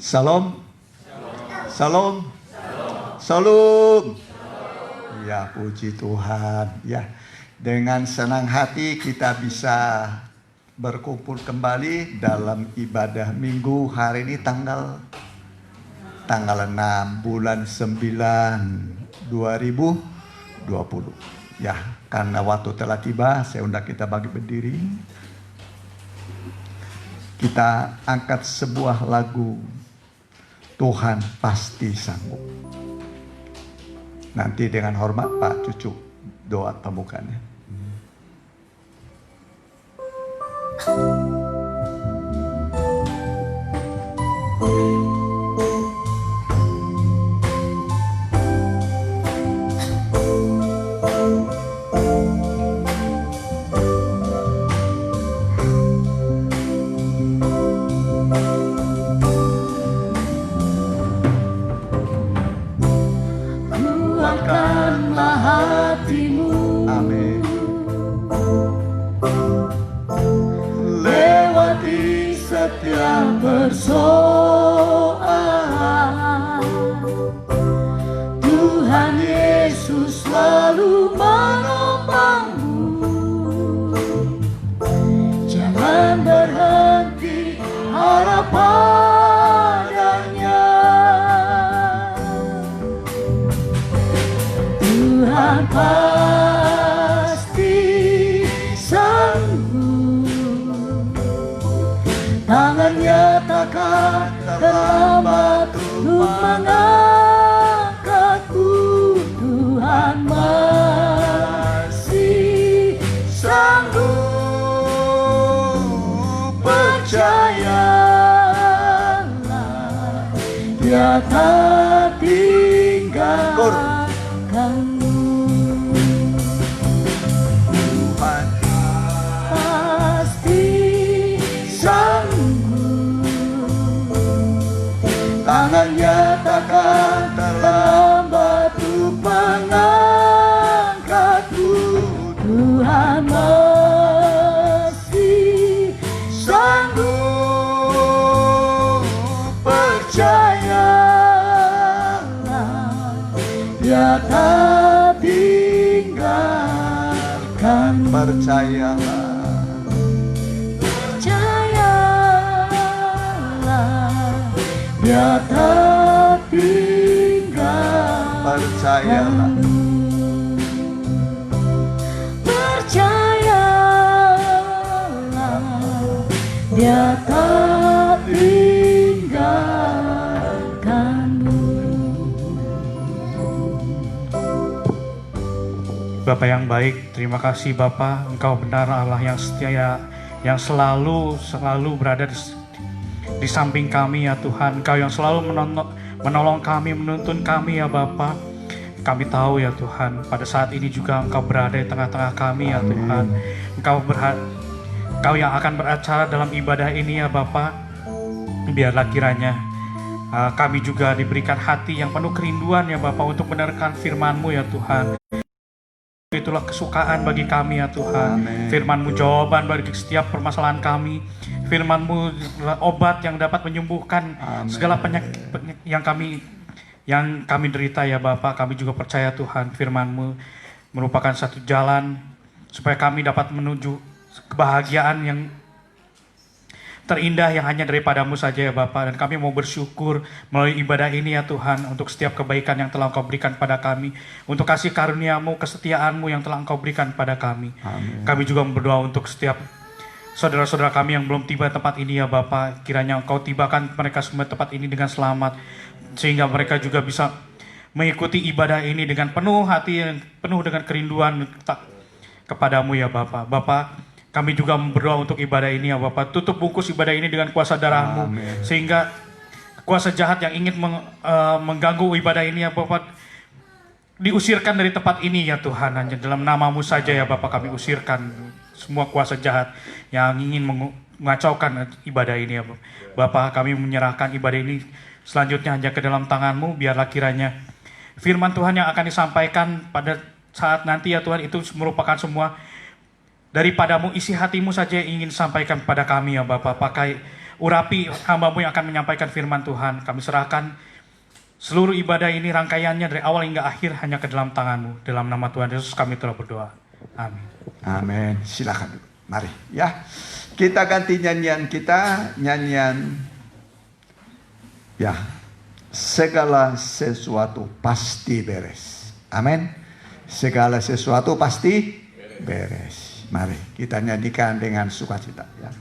Salam. Salam. Salam. Ya, puji Tuhan. Ya, dengan senang hati kita bisa berkumpul kembali dalam ibadah minggu hari ini tanggal 6 bulan 9 2020. Ya, karena waktu telah tiba, saya undang kita bagi berdiri. Kita angkat sebuah lagu, Tuhan Pasti Sanggup. Nanti dengan hormat Pak Cucu doa pembukaannya. Kuatkanlah hatimu, Amin. lewati setiap persoalan. Tuhan Yesus selalu menopangmu. Jangan berhenti harap padanya. Tuhan pasti sanggup. Tangannya takkan terlambat untuk mengangkatku. Tuhan masih sanggup. Percayalah, Dia tak tinggalkanmu. Tuhan Pasti sanggup. Tangannya takkan terlambat untuk mengangkatku. Tuhan masih sanggup. Percayalah, Dia tak tinggalkan. percayalah. Percayalah, Dia tak tinggalkan. Percayalah. Percayalah, Dia tak tinggalkanmu. Bapa yang baik, terima kasih Bapa, Engkau benar Allah yang setia, yang selalu berada di samping kami ya Tuhan. Engkau yang selalu menolong kami, menuntun kami ya Bapa. Kami tahu ya Tuhan, pada saat ini juga Engkau berada di tengah-tengah kami ya Tuhan. Engkau yang akan beracara dalam ibadah ini ya Bapa. Biarlah kiranya kami juga diberikan hati yang penuh kerinduan ya Bapa untuk mendengarkan firman-Mu ya Tuhan. Itulah kesukaan bagi kami ya Tuhan. Amin. Firman-Mu jawaban bagi setiap permasalahan kami. Firman-Mu obat yang dapat menyembuhkan Amin. segala penyakit yang kami derita ya Bapa. Kami juga percaya Tuhan, Firman-Mu merupakan satu jalan supaya kami dapat menuju kebahagiaan yang terindah yang hanya daripada-Mu saja ya Bapa. Dan kami mau bersyukur melalui ibadah ini ya Tuhan, untuk setiap kebaikan yang telah Engkau berikan pada kami, untuk kasih karunia-Mu, kesetiaan-Mu yang telah Engkau berikan pada kami. Amin. Kami juga berdoa untuk setiap saudara-saudara kami yang belum tiba tempat ini ya Bapa. Kiranya Engkau tibakan mereka semua tempat ini dengan selamat, sehingga mereka juga bisa mengikuti ibadah ini dengan penuh hati, penuh dengan kerinduan kepadamu ya Bapa. Bapa, kami juga berdoa untuk ibadah ini ya Bapa. Tutup bungkus ibadah ini dengan kuasa darah-Mu, Amin. sehingga kuasa jahat yang ingin mengganggu ibadah ini ya Bapa diusirkan dari tempat ini ya Tuhan. Hanya dalam nama-Mu saja ya Bapa kami usirkan semua kuasa jahat yang ingin mengacaukan ibadah ini ya Bapa. Kami menyerahkan ibadah ini selanjutnya hanya ke dalam tangan-Mu. Biarlah kiranya firman Tuhan yang akan disampaikan pada saat nanti ya Tuhan, itu merupakan semua daripada-Mu, isi hati-Mu saja yang ingin sampaikan pada kami ya Bapa. urapi hamba-Mu yang akan menyampaikan firman Tuhan. Kami serahkan seluruh ibadah ini, rangkaiannya dari awal hingga akhir hanya ke dalam tangan-Mu. Dalam nama Tuhan Yesus kami telah berdoa. Amin. Amin. Silakan dulu. Mari ya. Kita ganti nyanyian kita, nyanyian ya. Segala sesuatu pasti beres. Amin. Segala sesuatu pasti beres. Mari kita nyanyikan dengan sukacita ya.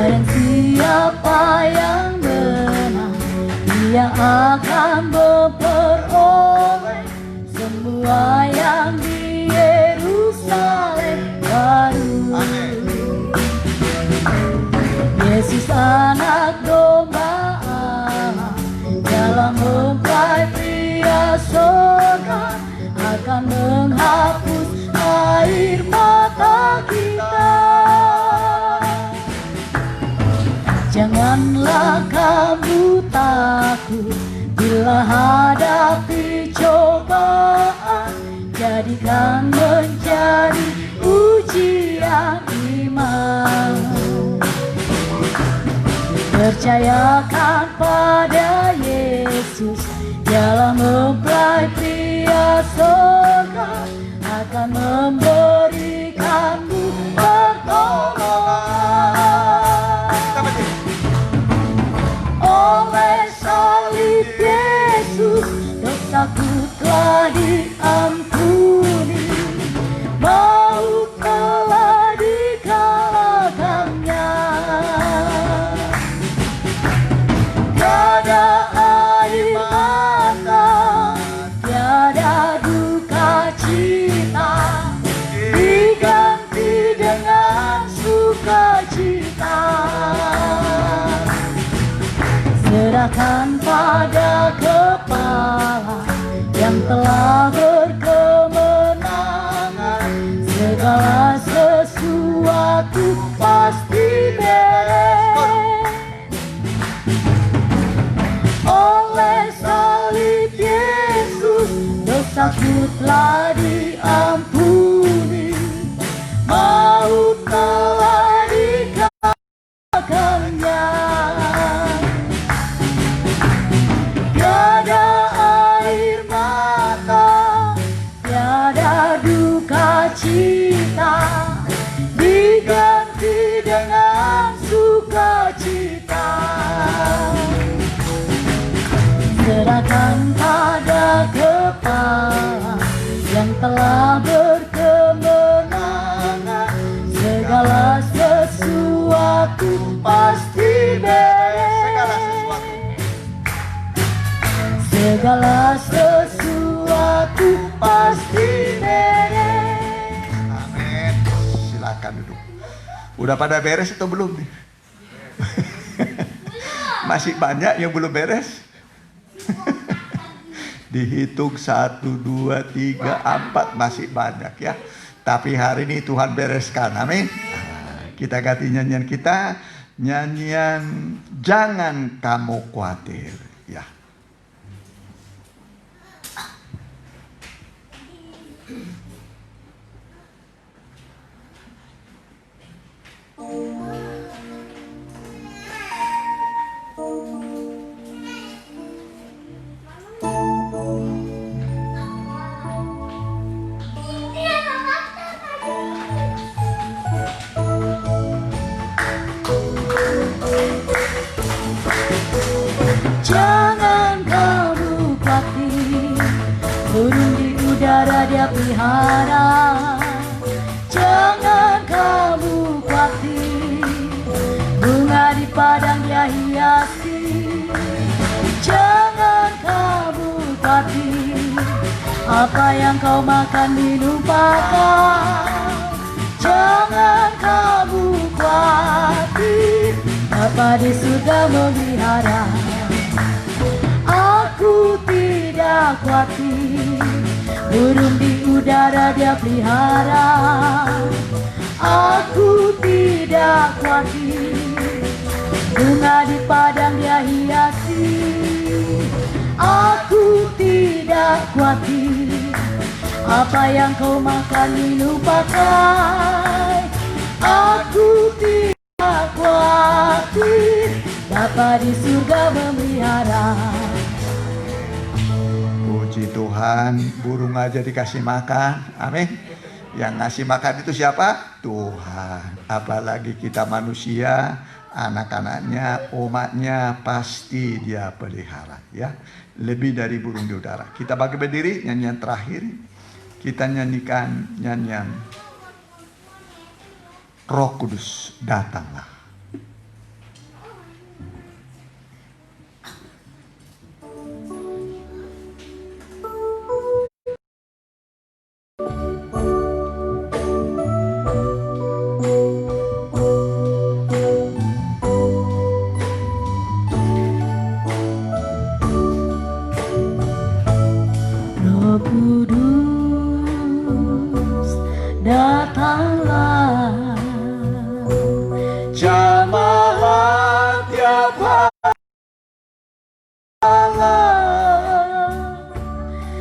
Dan siapa yang menang, dia akan memperoleh semua yang di Yerusalem baru. Yesus anak domba Allah, dalam mempelai pria surga, akan menghapus air mata kita. Janganlah kamu takut bila hadapi cobaan, jadikan menjadi ujian iman. Percayakan pada Yesus, dalam mempelai pria surga, akan memberikanmu pertolongan. Oleh salib Yesus, dosaku telah diampuni, maut telah dikalahkannya. Tiada air mata, tiada duka cita, diganti dengan sukacita. Serahkan pada kepala yang telah berkemenangan, segala sesuatu pasti beres. Oleh salib Yesus, dosaku telah diampuni, maut telah dikalahkannya. Tiada air mata, tiada duka cita, diganti dengan sukacita. Serahkan pada kepala yang telah berkemenangan, segala sesuatu pasti beres. Segala sesuatu pasti beres. Amin. Silakan duduk. Udah pada beres atau belum nih? Masih banyak yang belum beres. Dihitung 1, 2, 3, 4 masih banyak ya. Tapi hari ini Tuhan bereskan. Amin. Kita ganti nyanyian kita, nyanyian Jangan Kamu Khawatir ya. Jangan kamu khawatir, burung di udara dia pelihara. Jangan kamu khawatir, bunga di padang dia hiasi. Jangan kamu khawatir, apa yang kau makan minum pakai. Jangan kamu khawatir, apa Bapa di surga memelihara. Aku tidak khawatir, burung di udara Dia pelihara. Aku tidak khawatir, bunga di padang Dia hiasi. Aku tidak khawatir, apa yang kau makan minum pakai. Aku tidak khawatir, Bapa di surga memelihara. Puji Tuhan, burung aja dikasih makan. Amin. Yang ngasih makan itu siapa? Tuhan. Apalagi kita manusia, anak-anaknya, umatnya pasti Dia pelihara, ya. Lebih dari burung di udara. Kita bagi berdiri, nyanyian terakhir. Kita nyanyikan nyanyian Roh Kudus datanglah. Roh Kudus datanglah, Jamahlah tiap malam,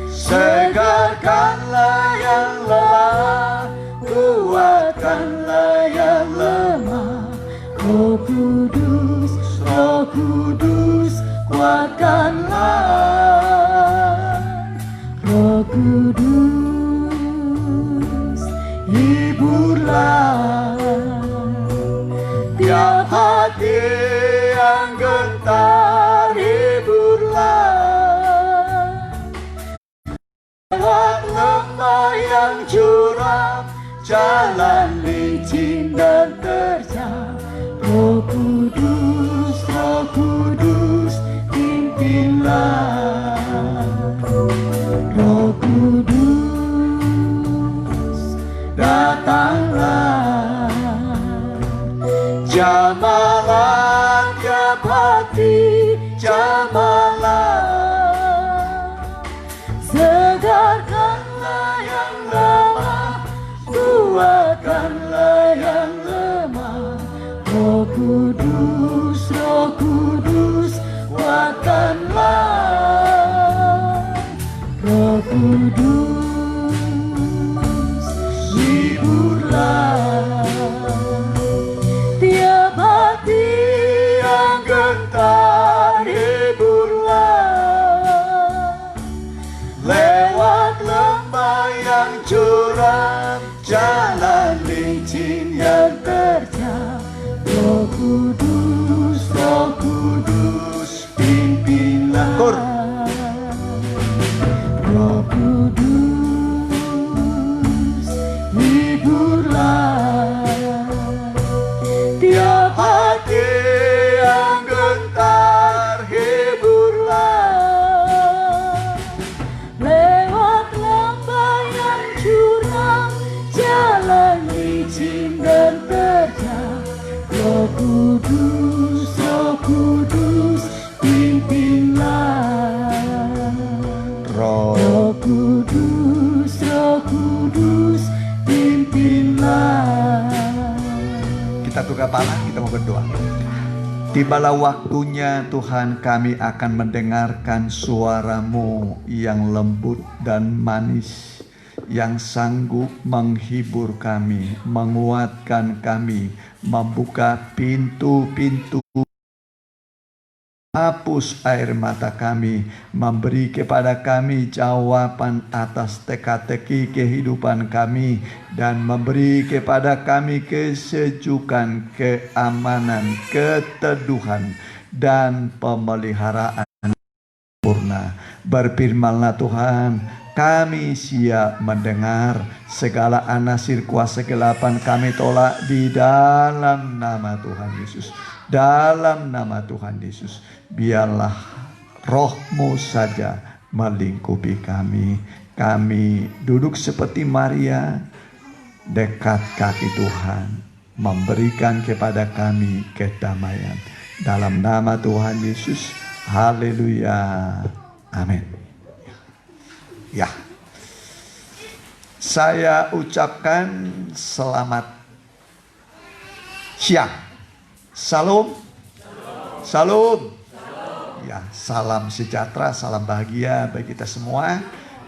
segarkanlah yang lelah, kuatkanlah yang lemah. Roh Kudus, Roh Kudus, kuatkanlah. Roh Kudus, hiburlah Tiap hati yang gentar, hiburlah. Lewat lembah yang curam, jalan licin dan terjal. Roh Kudus, Roh Kudus, pimpinlah. Roh Kudus, datanglah. Jamahlah tiap hati, jamahlah. Segarkanlah yang lemah, kuatkanlah yang lemah. Roh Kudus, Roh Kudus, kuatkanlah. Roh Kudus, hiburlah tiap hati yang gentar, hiburlah. Lewat lembah yang curam, jalan licin yang terjal. Roh Kudus, Roh Kudus, pimpinlah. Kur. Roh Kudus, hiburlah Tiap hati yang gentar, hiburlah. lewat lembah yang curam, jalan licin dan terjal. Roh Kudus, Roh Kudus, pimpinlah. Roh Kudus, Roh Kudus, pimpinlah. Kita tunduk kepala, kita mau berdoa. Tibalah waktunya Tuhan, kami akan mendengarkan suara-Mu yang lembut dan manis, yang sanggup menghibur kami, menguatkan kami, membuka pintu-pintu, hapus air mata kami, memberi kepada kami jawaban atas teka-teki kehidupan kami, dan memberi kepada kami kesejukan, keamanan, keteduhan, dan pemeliharaan sempurna. Berfirmanlah Tuhan, kami siap mendengar. Segala anasir kuasa kegelapan kami tolak di dalam nama Tuhan Yesus. Dalam nama Tuhan Yesus, biarlah Roh-Mu saja melingkupi kami. Kami duduk seperti Maria dekat kaki Tuhan, memberikan kepada kami kedamaian. Dalam nama Tuhan Yesus. Haleluya. Amin. Ya. Saya ucapkan selamat siang. Salam. Salam. Ya, salam sejahtera, salam bahagia bagi kita semua.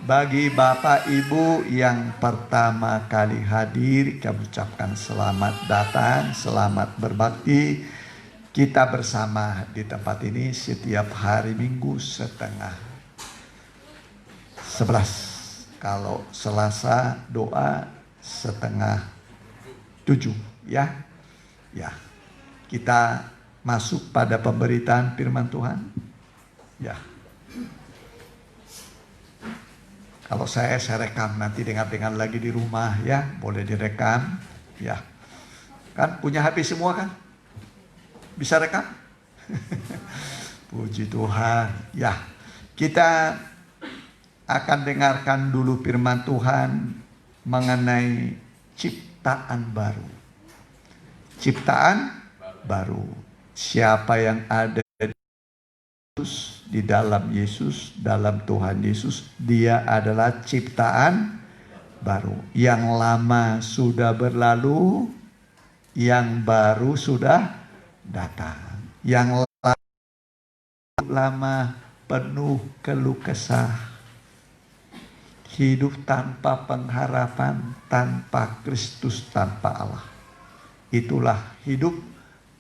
Bagi Bapak Ibu yang pertama kali hadir, kami ucapkan selamat datang, selamat berbakti. Kita bersama di tempat ini setiap hari Minggu setengah 11. Kalau Selasa doa setengah 7, ya. Ya. Kita masuk pada pemberitaan firman Tuhan. Ya. Kalau saya rekam, nanti dengar lagi di rumah, ya. Boleh direkam, ya. Kan punya HP semua kan? Bisa rekam? Puji Tuhan. Ya. Kita akan dengarkan dulu firman Tuhan mengenai ciptaan baru. Ciptaan baru. Siapa yang ada di dalam Yesus, dalam Tuhan Yesus, dia adalah ciptaan baru. Yang lama sudah berlalu, yang baru sudah datang. Yang lama penuh keluh kesah, hidup tanpa pengharapan, tanpa Kristus, tanpa Allah. Itulah hidup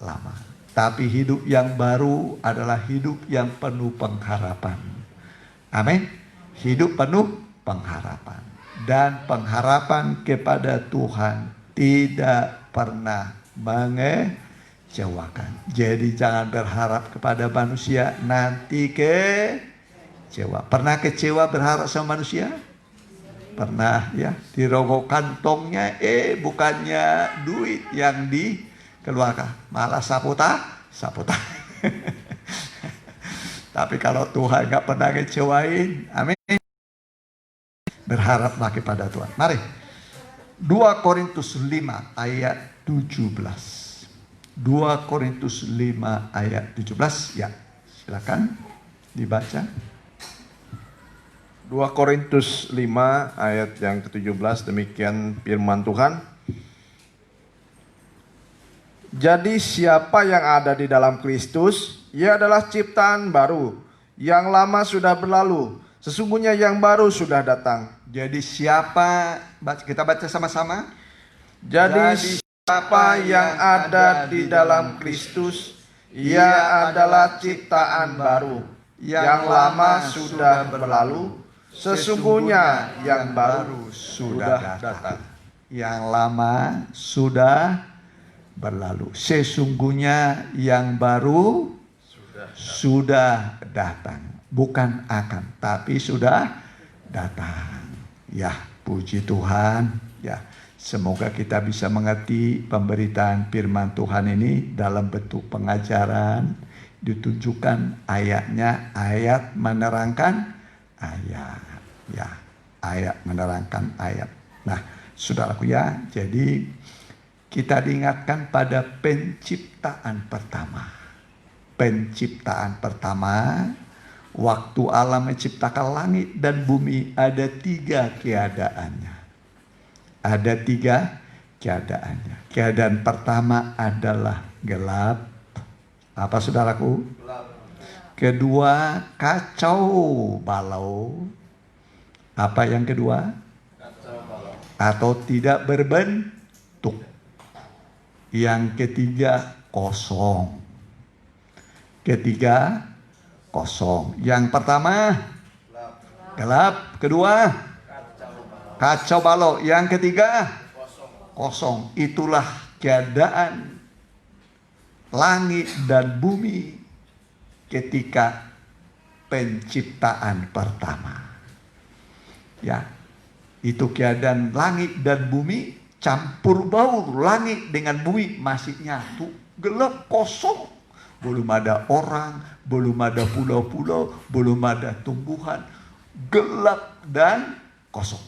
lama. Tapi hidup yang baru adalah hidup yang penuh pengharapan. Amin. Hidup penuh pengharapan. Dan pengharapan kepada Tuhan tidak pernah mengecewakan. Jadi jangan berharap kepada manusia, nanti kecewa. Pernah kecewa berharap sama manusia? Pernah, ya. Dirogok kantongnya, bukannya duit yang dikeluarkan, malah sapu tangan. Tapi kalau Tuhan gak pernah ngecewain, amin. Berharaplah kepada Tuhan. Mari, 2 Korintus 5 ayat 17. 2 Korintus 5 ayat 17, ya. Silakan dibaca. 2 Korintus 5 ayat yang ke-17, demikian firman Tuhan. Jadi siapa yang ada di dalam Kristus, ia adalah ciptaan baru. Yang lama sudah berlalu, sesungguhnya yang baru sudah datang. Jadi siapa, kita baca sama-sama. Jadi siapa yang ada di dalam Kristus, ia adalah ciptaan baru. Yang lama sudah berlalu, sesungguhnya yang baru sudah datang. Yang lama sudah berlalu. Sesungguhnya yang baru sudah datang. Bukan akan, tapi sudah datang. Ya, puji Tuhan. Ya, semoga kita bisa mengerti pemberitaan firman Tuhan ini dalam bentuk pengajaran. Ditunjukkan ayatnya, ayat menerangkan ayat, ya, ayat menerangkan ayat. Nah, saudaraku, ya, jadi kita diingatkan pada penciptaan pertama. Penciptaan pertama, waktu Allah menciptakan langit dan bumi, ada 3 keadaannya. Ada 3 keadaannya. Keadaan pertama adalah gelap. Apa saudaraku? Kedua, kacau balau. Apa yang kedua? Kacau balau. Atau tidak berbentuk. Yang ketiga, kosong. Ketiga, kosong. Yang pertama, gelap. Kedua, kacau balau. Yang ketiga, kosong. Itulah keadaan langit dan bumi ketika penciptaan pertama. Ya, itu keadaan langit dan bumi campur baur. Langit dengan bumi masih nyatu, gelap, kosong. Belum ada orang, belum ada pulau-pulau, belum ada tumbuhan. Gelap dan kosong.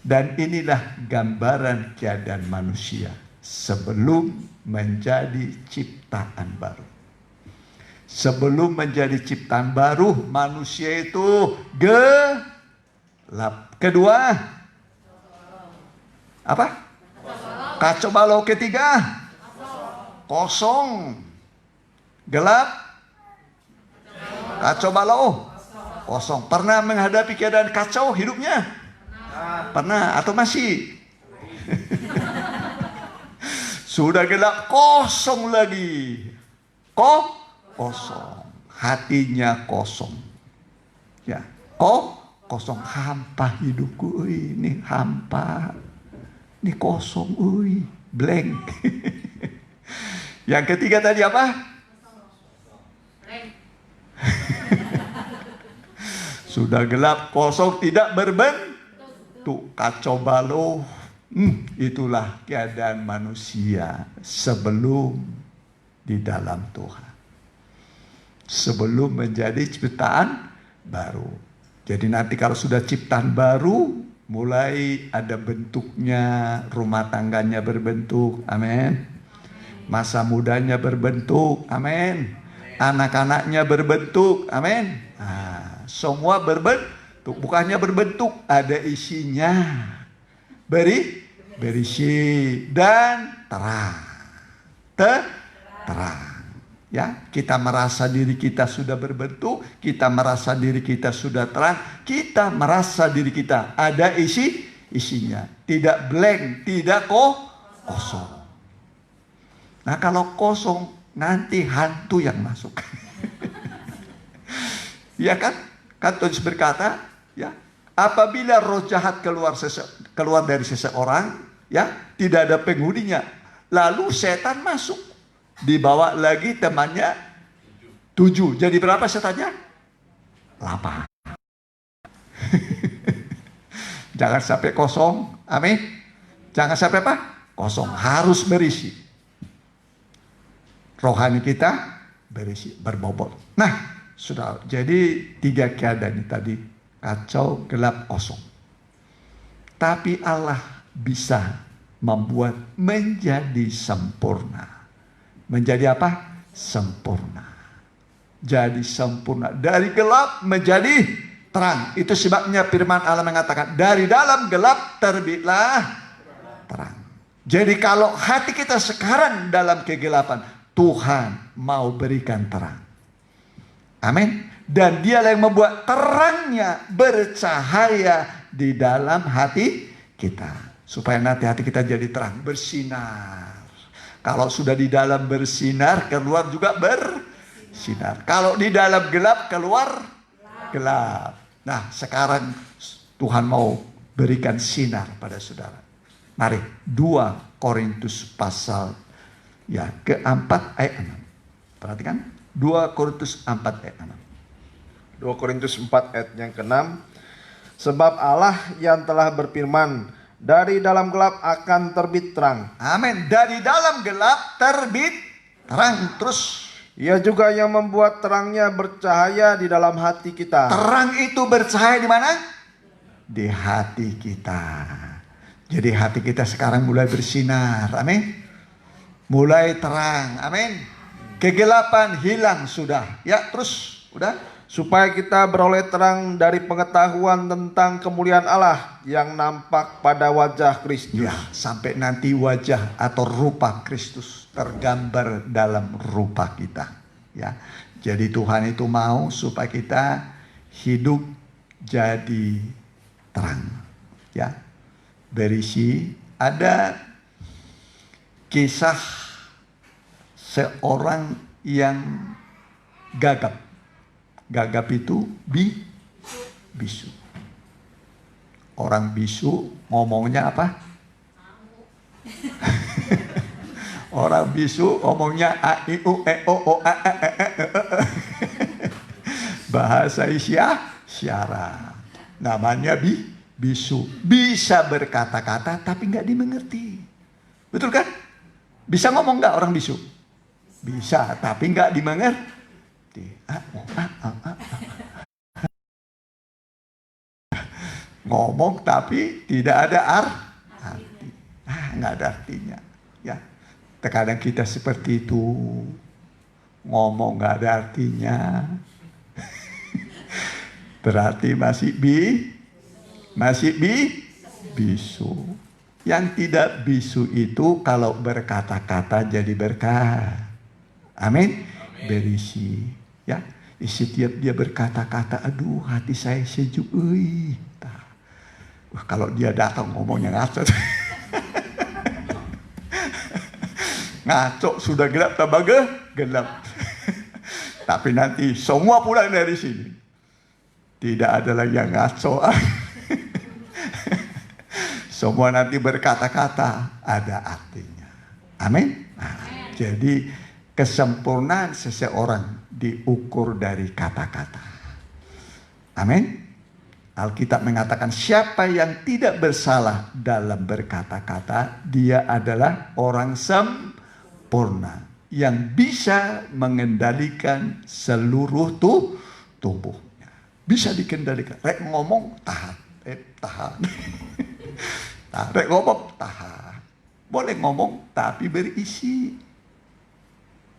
Dan inilah gambaran keadaan manusia sebelum menjadi ciptaan baru. Sebelum menjadi ciptaan baru, manusia itu gelap. Kedua, apa? Kacau balau. Ketiga, kosong. Gelap, kacau balau, kosong. Pernah menghadapi keadaan kacau hidupnya? Pernah atau masih? Sudah gelap, kosong lagi. Kosong. Hatinya kosong. Ya, kosong. Hampa hidupku, ini hampa. Ini kosong, blank. Yang ketiga tadi apa? Sudah gelap, kosong, tidak berbentuk, kacau balau. Itulah keadaan manusia sebelum di dalam Tuhan. Sebelum menjadi ciptaan baru. Jadi nanti kalau sudah ciptaan baru, mulai ada bentuknya, rumah tangganya berbentuk, amin. Masa mudanya berbentuk, amin. Anak-anaknya berbentuk, amin. Nah, semua berbentuk, bukannya berbentuk, ada isinya. Berisi dan terang. Terang. Ya, kita merasa diri kita sudah berbentuk, kita merasa diri kita sudah terang, kita merasa diri kita ada isinya, tidak blank, tidak kosong. Nah, kalau kosong nanti hantu yang masuk. Ya kan? Kan Tuhan berkata, ya, apabila roh jahat keluar dari seseorang, ya, tidak ada penghuninya, lalu setan masuk, dibawa lagi temannya 7. Jadi berapa setannya? 8. Jangan sampai kosong, amin. Jangan sampai apa? Kosong, harus berisi. Rohani kita berisi, berbobot. Nah, sudah, jadi 3 keadaan ini tadi. Kacau, gelap, kosong. Tapi Allah bisa membuat menjadi sempurna. Menjadi apa? Sempurna. Jadi sempurna. Dari gelap menjadi terang. Itu sebabnya firman Allah mengatakan, dari dalam gelap terbitlah terang. Jadi kalau hati kita sekarang dalam kegelapan, Tuhan mau berikan terang. Amin. Dan dialah yang membuat terangnya bercahaya di dalam hati kita. Supaya nanti hati kita jadi terang, bersinar. Kalau sudah di dalam bersinar, keluar juga bersinar. Kalau di dalam gelap, keluar gelap. Nah, sekarang Tuhan mau berikan sinar pada saudara. Mari, 2 Korintus pasal keempat ayat 6. Perhatikan, 2 Korintus 4 ayat 6. 2 Korintus 4 ayat yang ke-6. Sebab Allah yang telah berfirman, dari dalam gelap akan terbit terang. Amin. Dari dalam gelap terbit terang. Terus, Ia juga yang membuat terangnya bercahaya di dalam hati kita. terang itu bercahaya di mana? Di hati kita. Jadi hati kita sekarang mulai bersinar. Amin. Mulai terang. Amin. Kegelapan hilang sudah. Ya, terus udah. Supaya kita beroleh terang dari pengetahuan tentang kemuliaan Allah yang nampak pada wajah Kristus. Ya, sampai nanti wajah atau rupa Kristus tergambar dalam rupa kita. Ya, jadi Tuhan itu mau supaya kita hidup jadi terang. Ya, berisi. Ada kisah seorang yang gagap. Gagap itu bisu. Orang bisu ngomongnya apa? Orang bisu ngomongnya a i u e o o a e e e. Bahasa isyarat. Namanya bisu. Bisa berkata-kata tapi nggak dimengerti. Betul kan? Bisa ngomong nggak orang bisu? Bisa, tapi nggak dimengerti. Ngomong tapi tidak ada arti. Nggak ada artinya. Ya, terkadang kita seperti itu, ngomong nggak ada artinya. Berarti masih bisu. Yang tidak bisu itu kalau berkata-kata jadi berkat. Amin. Berisi. Ya, setiap dia berkata-kata, aduh hati saya sejuk. Kalau dia datang ngomongnya ngaco. Ngaco sudah gelap tambah gelap. Tapi nanti semua pulang dari sini. Tidak ada lagi yang ngaco. Semua nanti berkata-kata ada artinya. Amin. Nah, jadi kesempurnaan seseorang diukur dari kata-kata. Amin. Alkitab mengatakan siapa yang tidak bersalah dalam berkata-kata, dia adalah orang sempurna yang bisa mengendalikan seluruh tubuhnya. Bisa dikendalikan. Rek ngomong tahan. Tahan. Rek ngomong tahan. Boleh ngomong tapi berisi.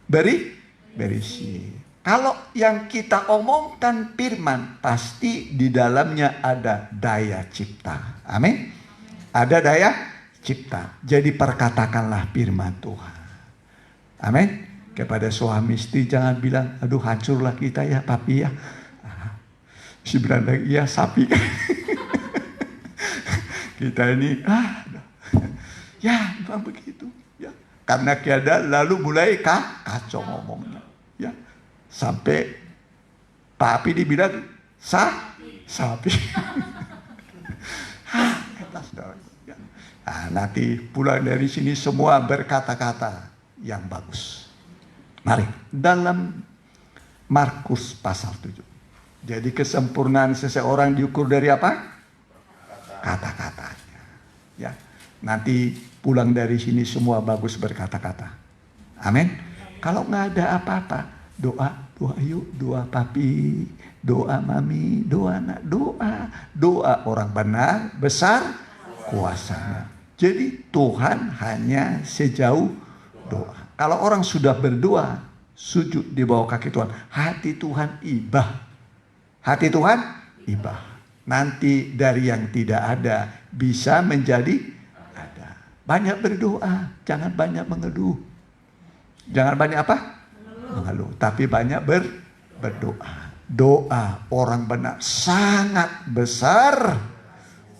Berisi. Kalau yang kita omongkan firman, pasti di dalamnya ada daya cipta. Amin. Ada daya cipta. Jadi perkatakanlah firman Tuhan. Amin. Kepada suami istri jangan bilang, aduh hancurlah kita ya papi ya. Si beranda, iya sapi. Kita ini, ya memang begitu. Ya. Karena tiada lalu mulai kacau ngomongnya. Ya. Sampai papi dibilang sapi. Nah, nanti pulang dari sini semua berkata-kata yang bagus. Mari dalam Markus pasal 7. Jadi kesempurnaan seseorang diukur dari apa? Kata-katanya. Ya. Nanti pulang dari sini semua bagus berkata-kata. Amin. Kalau nggak ada apa-apa, doa yuk, doa papi, doa mami, doa anak, doa orang benar, besar kuasanya. Jadi Tuhan hanya sejauh doa. Kalau orang sudah berdoa, sujud di bawah kaki Tuhan, hati Tuhan ibah. Hati Tuhan ibah. Nanti dari yang tidak ada bisa menjadi ada. Banyak berdoa, jangan banyak mengeluh. Jangan banyak apa? Mengeluh, tapi banyak berdoa. Doa orang benar sangat besar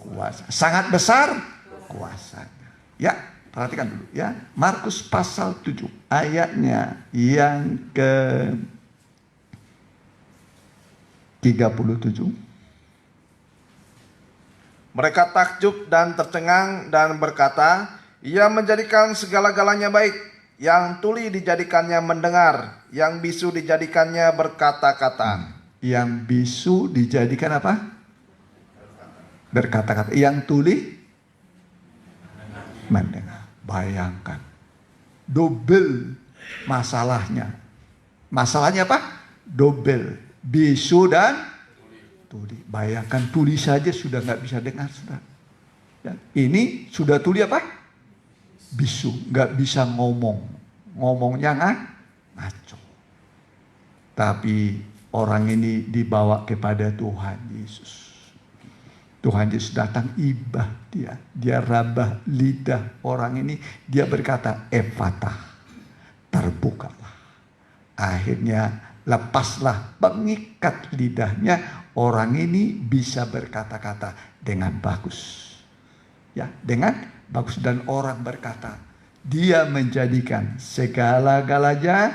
kuasa. Sangat besar kuasanya. Ya, perhatikan dulu ya. Markus pasal 7 ayatnya yang ke 37. Mereka takjub dan tercengang dan berkata, ia menjadikan segala-galanya baik. Yang tuli dijadikannya mendengar, yang bisu dijadikannya berkata-kata. Yang bisu dijadikan apa? Berkata-kata. Yang tuli mendengar. Bayangkan. Double masalahnya. Masalahnya apa? Double. Bisu dan tuli. Bayangkan tuli saja sudah nggak bisa dengar. Ya, ini sudah tuli apa? Bisu, nggak bisa ngomongnya ngaco. Tapi orang ini dibawa kepada Tuhan Yesus. Tuhan Yesus datang ibah dia rabah lidah orang ini, dia berkata efatah, terbukalah. Akhirnya lepaslah pengikat lidahnya, orang ini bisa berkata-kata dengan bagus. Ya, dengan bagus, dan orang berkata, dia menjadikan segala-galanya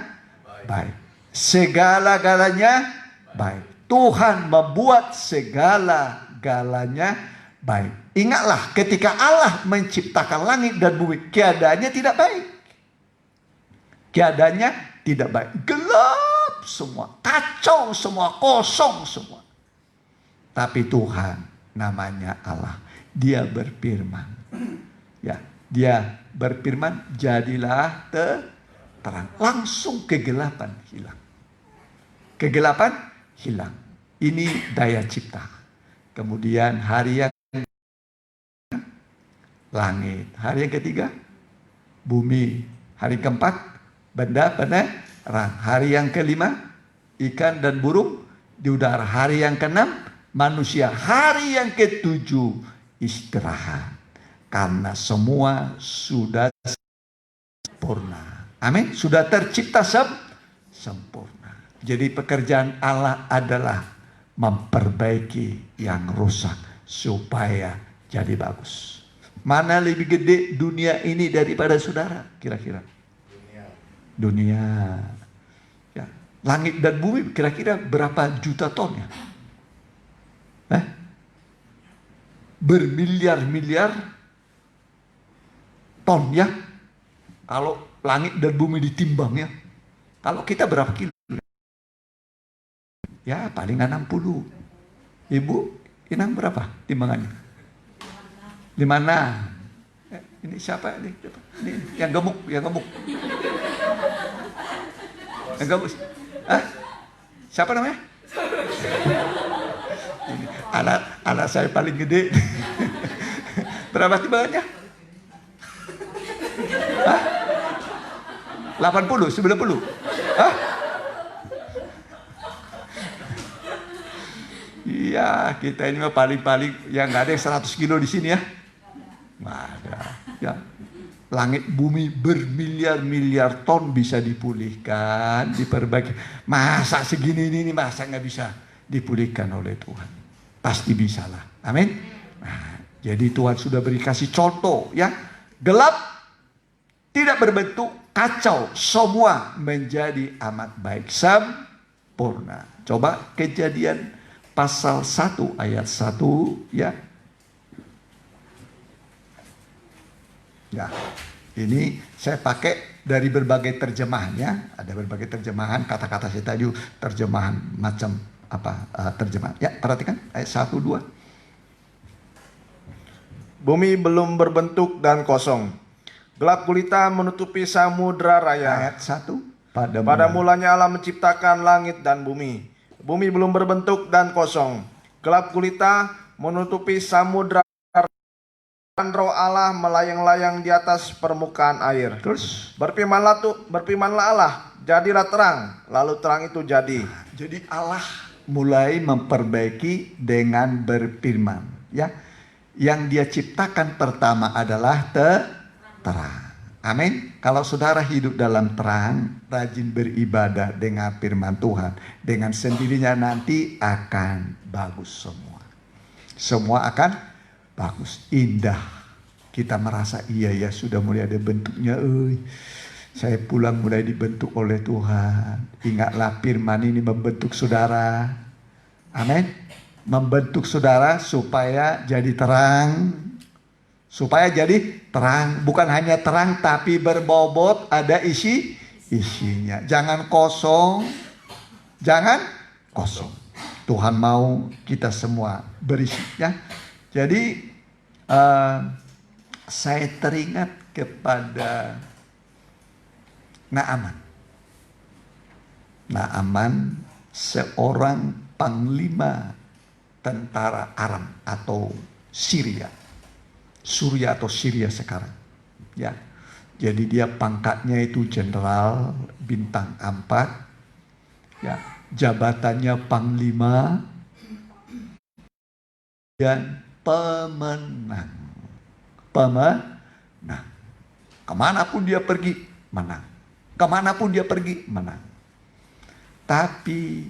baik. Segala-galanya baik. Tuhan membuat segala-galanya baik. Ingatlah ketika Allah menciptakan langit dan bumi, keadaannya tidak baik. Keadaannya tidak baik. Gelap semua, kacau semua, kosong semua. Tapi Tuhan namanya Allah. Dia berfirman. Ya, dia berfirman, jadilah terang. Langsung kegelapan hilang. Kegelapan hilang. Ini daya cipta. Kemudian hari yang langit. Hari yang ketiga bumi. Hari keempat, benda penerang. Hari yang kelima, ikan dan burung di udara. Hari yang keenam, manusia. Hari yang ketujuh, istirahat. Karena semua sudah sempurna. Amin. Sudah tercipta sempurna. Jadi pekerjaan Allah adalah memperbaiki yang rusak supaya jadi bagus. Mana lebih gede dunia ini daripada saudara kira-kira? Dunia. Ya. Langit dan bumi kira-kira berapa juta ton ya? Bermiliar-miliar ton ya. Kalau langit dan bumi ditimbang ya. Kalau kita berapa kilo? Ya paling 60. Ibu Inang berapa timbangannya? 56. Ini siapa ini? Ini yang gemuk. Yang gemuk. Siapa namanya? Ini, anak saya paling gede. Berapa timbangannya? 80, 90. Iya, kita ini mah paling-paling yang nggak ada yang 100 kilo di sini ya. Nggak ada. Ya. Langit bumi bermiliar-miliar ton bisa dipulihkan, diperbaiki. Masa segini ini masa nggak bisa dipulihkan oleh Tuhan? Pasti bisa lah. Amin. Nah, jadi Tuhan sudah beri kasih contoh ya. Gelap, tidak berbentuk, kacau, semua menjadi amat baik, sempurna. Coba Kejadian pasal 1 ayat 1 ya. Ya, ini saya pakai dari berbagai terjemahan ya. Ada berbagai terjemahan, kata-kata saya tadi terjemahan macam apa terjemahan. Ya, perhatikan ayat 1, 2. Bumi belum berbentuk dan kosong. Gelap gulita menutupi samudra raya. Ayat 1. Pada mulanya Allah menciptakan langit dan bumi. Bumi belum berbentuk dan kosong. Gelap gulita menutupi samudra dan roh Allah melayang-layang di atas permukaan air. Terus Berfirmanlah Allah, jadilah terang. Lalu terang itu jadi. jadi Allah mulai memperbaiki dengan berfirman ya. Yang dia ciptakan pertama adalah terang. Amin. Kalau saudara hidup dalam terang, rajin beribadah dengan firman Tuhan, dengan sendirinya nanti akan bagus semua. Semua akan bagus, indah. Kita merasa iya ya sudah mulai ada bentuknya. Saya pulang mulai dibentuk oleh Tuhan. Ingatlah firman ini membentuk saudara. Amin. Membentuk saudara supaya jadi terang. Supaya jadi terang, bukan hanya terang tapi berbobot, ada isinya. Jangan kosong. Tuhan mau kita semua berisi ya. Jadi saya teringat kepada Naaman seorang panglima tentara Aram atau Syria sekarang. Ya. Jadi dia pangkatnya itu jenderal bintang 4. Ya, jabatannya panglima dan pemenang. Kemanapun dia pergi, menang. Tapi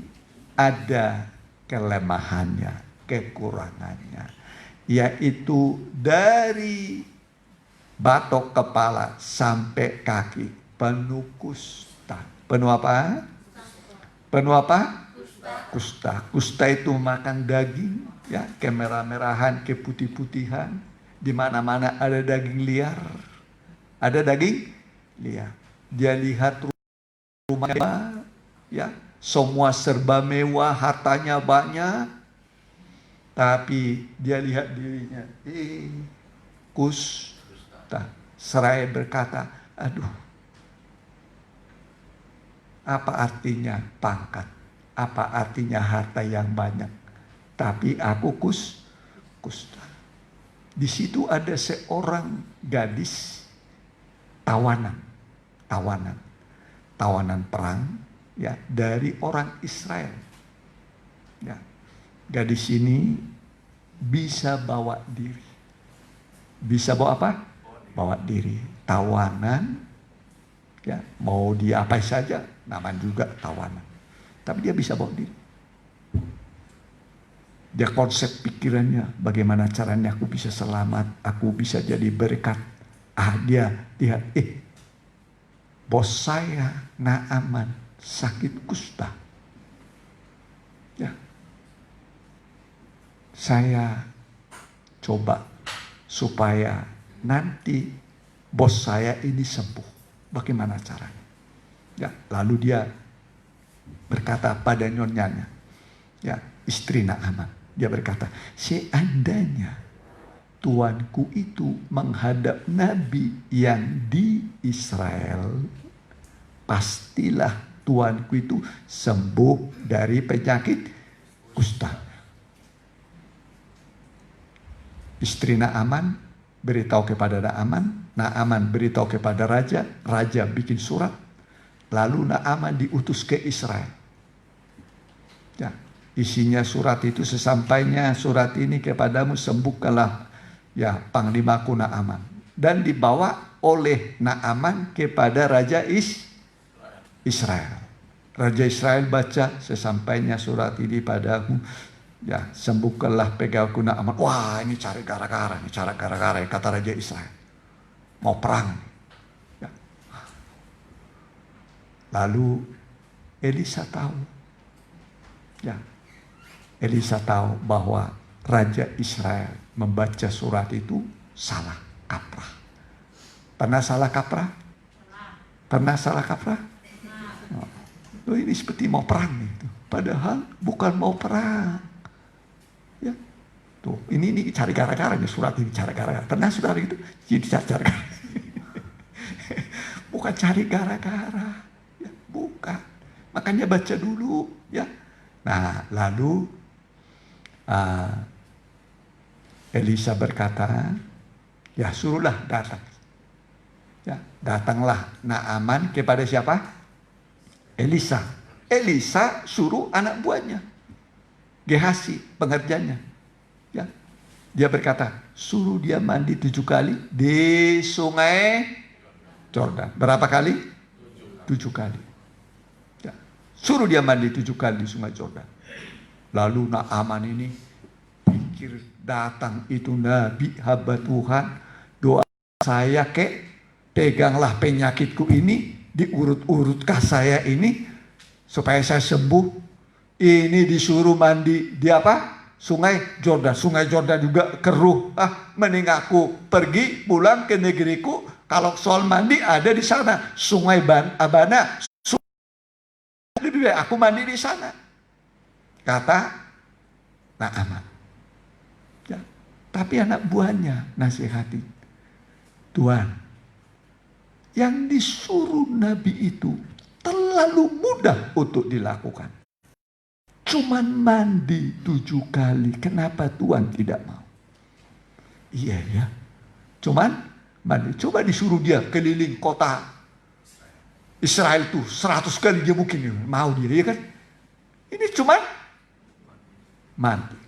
ada kelemahannya, kekurangannya, yaitu dari batok kepala sampai kaki penuh kusta. Penuh apa? Kusta. Kusta itu makan daging, ya, kemerah-merahan, keputih-putihan. Di mana-mana ada daging liar. Dia lihat rumahnya, ya, semua serba mewah, hartanya banyak. Tapi dia lihat dirinya, kusta. Seraya berkata, aduh, apa artinya pangkat? Apa artinya harta yang banyak? Tapi aku kusta. Di situ ada seorang gadis tawanan perang ya dari orang Israel. Ya. Gadis ini bisa bawa diri. Bisa bawa apa? Bawa diri. Tawanan, ya mau dia apa saja, namanya juga tawanan. Tapi dia bisa bawa diri. Dia konsep pikirannya, bagaimana caranya aku bisa selamat, aku bisa jadi berkat. Dia lihat, bos saya Naaman sakit kusta. Ya, saya coba supaya nanti bos saya ini sembuh. Bagaimana caranya? Ya, lalu dia berkata pada nyonyanya, ya istri Naaman. Dia berkata, seandainya tuanku itu menghadap nabi yang di Israel, pastilah tuanku itu sembuh dari penyakit kusta. Istri Naaman beritahu kepada Naaman beritahu kepada raja, raja bikin surat, lalu Naaman diutus ke Israel. Ya. Isinya surat itu, sesampainya surat ini kepadamu sembuhkanlah ya panglimaku Naaman. Dan dibawa oleh Naaman kepada Raja Israel. Raja Israel baca, sesampainya surat ini padamu, ya sembuhkanlah pegawaiku Naaman. Wah, ini cari gara-gara, kata Raja Israel. Mau perang. Ya. Lalu Elisa tahu. Ya. Elisa tahu bahwa Raja Israel membaca surat itu salah kaprah. Pernah salah kaprah? Pernah salah kaprah? Oh, ini seperti mau perang itu. Padahal bukan mau perang. Ya. Tuh, ini cari gara-gara nih surat ini, cari gara-gara. Pernah saudara itu? Jadi cari gara-gara. Bukan cari gara-gara. Ya, bukan. Makanya baca dulu, ya. Nah, lalu Elisa berkata, ya suruhlah datang. Ya, datanglah Naaman kepada siapa? Elisa. Elisa suruh anak buahnya, Gehasi, pengerjanya. Ya, dia berkata, suruh dia mandi 7 kali di sungai Yordan. Berapa kali? 7 kali. Ya, suruh dia mandi 7 kali di sungai Yordan. Lalu Naaman ini pikir, datang itu nabi hamba Tuhan, doa saya peganglah penyakitku ini, diurut-urutkah saya ini supaya saya sembuh. Ini disuruh mandi di apa? Sungai Yordan. Sungai Yordan juga keruh. Mending aku pergi pulang ke negeriku. Kalau soal mandi ada di sana, Sungai Abana. Lebih baik aku mandi di sana, kata Naaman. Ya, tapi anak buahnya nasihati, Tuhan, yang disuruh nabi itu terlalu mudah untuk dilakukan. Cuman mandi 7 kali. Kenapa Tuhan tidak mau? Iya ya. Cuman mandi. Coba disuruh dia keliling kota Israel tuh 100 kali dia mungkin mau dia, ya kan? Ini cuman mandi.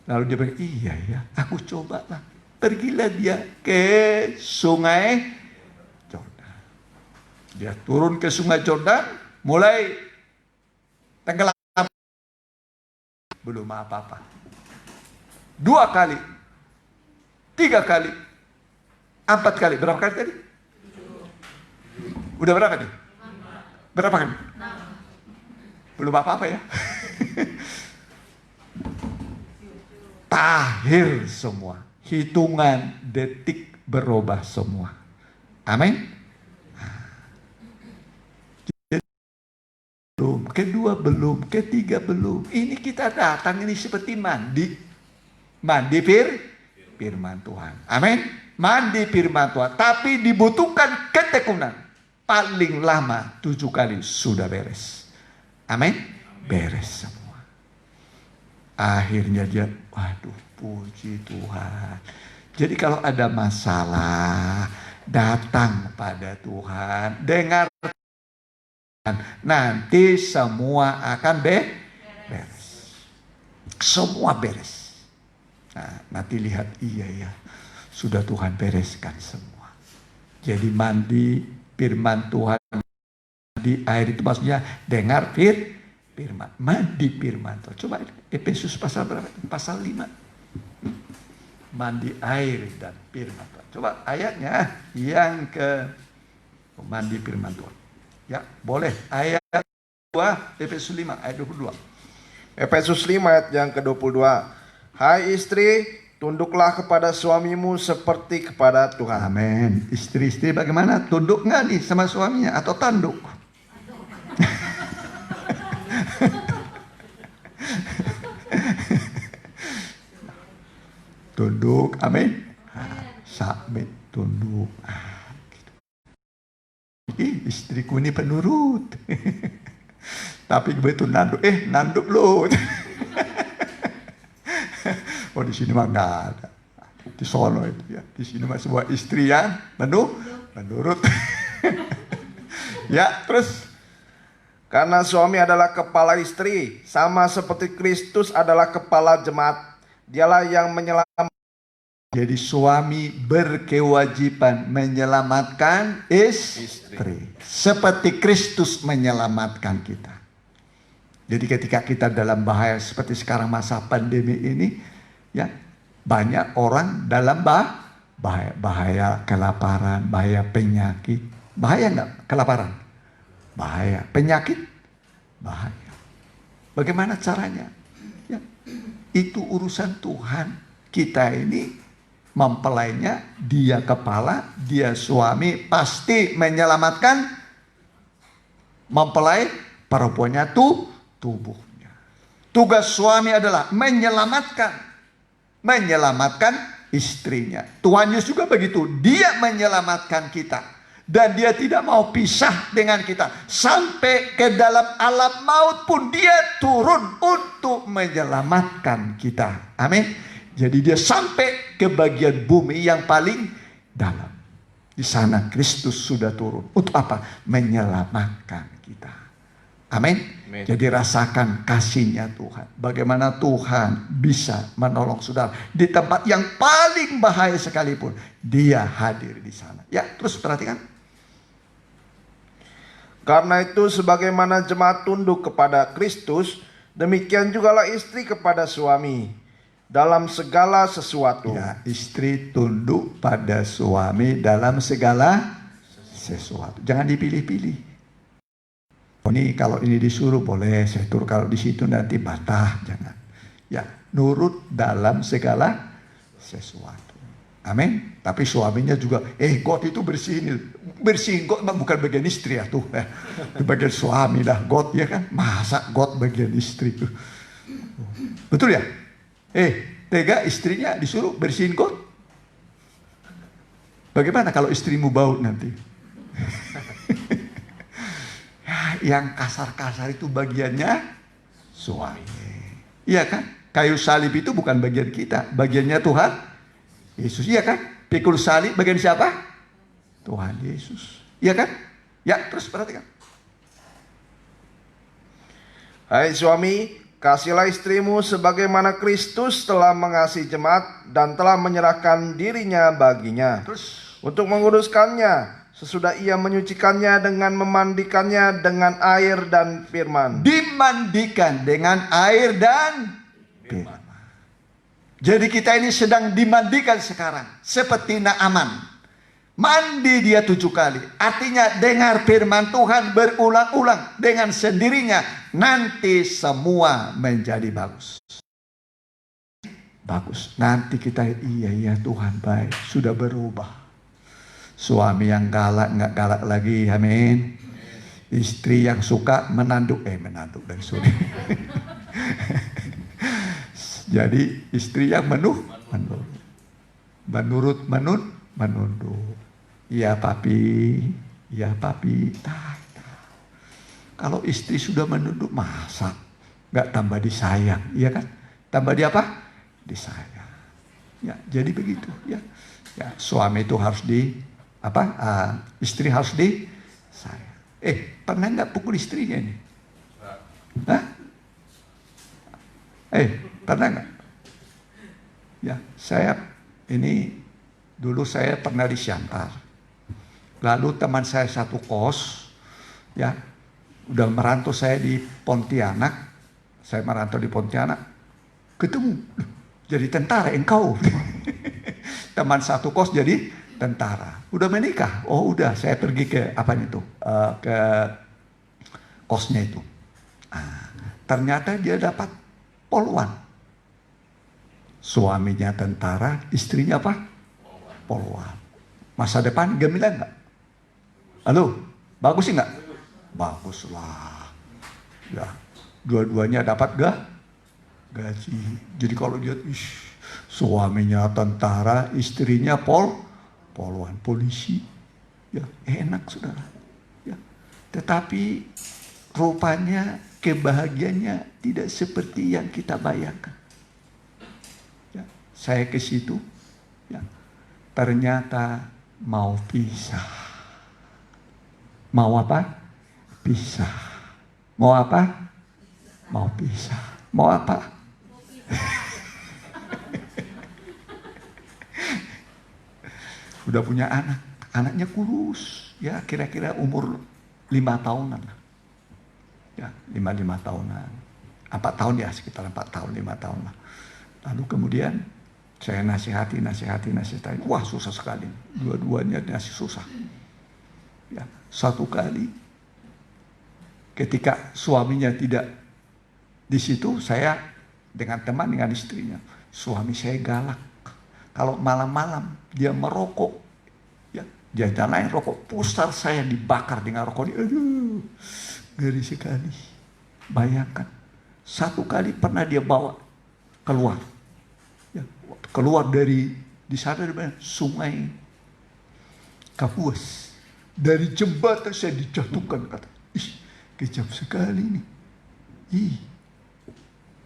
Lalu dia bilang, iya ya, aku cobalah. Pergilah dia ke sungai Yordan. Dia turun ke sungai Yordan, mulai tenggelam. Belum apa-apa. 2 kali, 3 kali, 4 kali. Berapa kali tadi? Udah berapa nih? Berapa kali? Belum apa-apa ya. Tahir semua. Hitungan detik berubah semua. Amin. Belum, kedua belum, ketiga belum. Ini kita datang ini seperti mandi. Mandi firman Tuhan. Amin. Mandi firman Tuhan. Tapi dibutuhkan ketekunan. Paling lama 7 kali sudah beres. Amin. Beres semua. Akhirnya dia, waduh, puji Tuhan. Jadi kalau ada masalah, Datang pada Tuhan, dengar nanti semua akan beres. Semua beres. Nah, nanti lihat, iya ya, sudah Tuhan bereskan semua. Jadi mandi firman Tuhan di air itu maksudnya dengar firman, mandi firman Tuhan. Coba Efesus pasal berapa? Pasal 5. Mandi air dan firman Tuhan. Coba ayatnya yang ke mandi firman Tuhan. Ya, boleh. Ayat 2, Efesus 5 ayat 22. Efesus 5 ayat yang ke-22. Hai istri, tunduklah kepada suamimu seperti kepada Tuhan. Amin. Istri-istri bagaimana? Tunduk nggak nih sama suaminya atau tanduk? Tunduk, amin. Submit, tunduk. Gitu. Istriku ini penurut. Tapi begitu nanduk, nanduk lo. Oh, di sini mah nggak ada. Di sono itu ya. Di sini mah sebuah istri yang menurut. Ya, terus. Karena suami adalah kepala istri, sama seperti Kristus adalah kepala jemaat. Dialah yang menyelamatkan. Jadi suami berkewajiban menyelamatkan istri. Seperti Kristus menyelamatkan kita. Jadi ketika kita dalam bahaya seperti sekarang masa pandemi ini, ya banyak orang dalam bahaya kelaparan, bahaya penyakit. Bahaya nggak kelaparan? Bahaya. Penyakit? Bahaya. Bagaimana caranya? Ya, itu urusan Tuhan. Kita ini mempelainya, dia kepala, dia suami, pasti menyelamatkan mempelai perempuannya tubuhnya. Tugas suami adalah menyelamatkan istrinya. Tuhan Yesus juga begitu, dia menyelamatkan kita. Dan dia tidak mau pisah dengan kita. Sampai ke dalam alam maut pun dia turun untuk menyelamatkan kita. Amin. Jadi dia sampai ke bagian bumi yang paling dalam. Di sana Kristus sudah turun. Untuk apa? Menyelamatkan kita. Amin. Jadi rasakan kasihnya Tuhan. Bagaimana Tuhan bisa menolong saudara. Di tempat yang paling bahaya sekalipun. Dia hadir di sana. Ya, terus perhatikan. Karena itu sebagaimana jemaat tunduk kepada Kristus, demikian jugalah istri kepada suami dalam segala sesuatu. Ya, istri tunduk pada suami dalam segala sesuatu. Jangan dipilih-pilih. Oh, ini kalau ini disuruh boleh, saya turut, kalau di situ nanti batah, jangan. Ya, nurut dalam segala sesuatu. Amin. Tapi suaminya juga, got itu bersihin got bukan bagian istri ya tuh, bagian suami dah got ya kan, masa got bagian istri tuh, betul ya? Tega istrinya disuruh bersihin got. Bagaimana kalau istrimu bau nanti? Yang kasar-kasar itu bagiannya suami. Iya kan? Kayu salib itu bukan bagian kita, bagiannya Tuhan Yesus. Iya kan? Pikul salib bagian siapa? Tuhan Yesus. Iya kan? Ya, terus perhatikan. Hai suami, kasihilah istrimu sebagaimana Kristus telah mengasihi jemaat dan telah menyerahkan dirinya baginya. Terus Untuk menguduskannya, sesudah ia menyucikannya dengan memandikannya dengan air dan firman. dimandikan dengan air dan firman. Jadi kita ini sedang dimandikan sekarang. Seperti Naaman. Mandi dia 7 kali. Artinya dengar firman Tuhan berulang-ulang. Dengan sendirinya. Nanti semua menjadi bagus. Bagus. Nanti kita, iya Tuhan baik. Sudah berubah. Suami yang galak nggak galak lagi. Amin. Istri yang suka menanduk dan sorry. Jadi istri yang menurut iya papi. Kalau istri sudah menunduk, masa nggak tambah disayang, iya kan? Tambah di apa? Disayang. Ya, jadi begitu ya. Ya, suami itu harus istri harus disayang. Pernah nggak pukul istrinya ini? Hah? Pernah nggak? Ya, dulu saya pernah di Siantar. Lalu teman saya satu kos, ya, udah merantau saya di Pontianak. Saya merantau di Pontianak, ketemu, jadi tentara engkau. Teman satu kos jadi tentara. Udah menikah? Oh udah, saya pergi ke ke kosnya itu. Ternyata dia dapat poluan. Suaminya tentara, istrinya apa? Poluan. Masa depan gemilang nggak? Halo, bagus sih nggak? Bagus lah. Ya, dua-duanya dapat gaji. Jadi kalau lihat, suaminya tentara, istrinya poluan, polisi. Ya, enak saudara. Ya. Tetapi rupanya kebahagiaannya tidak seperti yang kita bayangkan. Ya, saya ke situ, ya, ternyata mau pisah. Mau apa? Pisah. Mau apa? Mau pisah. Mau apa? Udah punya anak. Anaknya kurus. Ya, kira-kira umur 5 tahunan. Ya, 5 tahunan. 4 tahun ya, sekitar 4 tahun, 5 tahun lah. Lalu kemudian saya nasihati. Wah, susah sekali. Dua-duanya masih susah. Ya, satu kali ketika suaminya tidak di situ, saya dengan istrinya. Suami saya galak. Kalau malam-malam dia merokok, ya, dia nyalain rokok, pusar saya dibakar dengan rokok. Aduh, ngeri sekali. Bayangkan, satu kali pernah dia bawa keluar, ya, keluar dari di sana di Sungai Kapuas. Dari jembatan saya dijatuhkan, kata. Kejam sekali nih.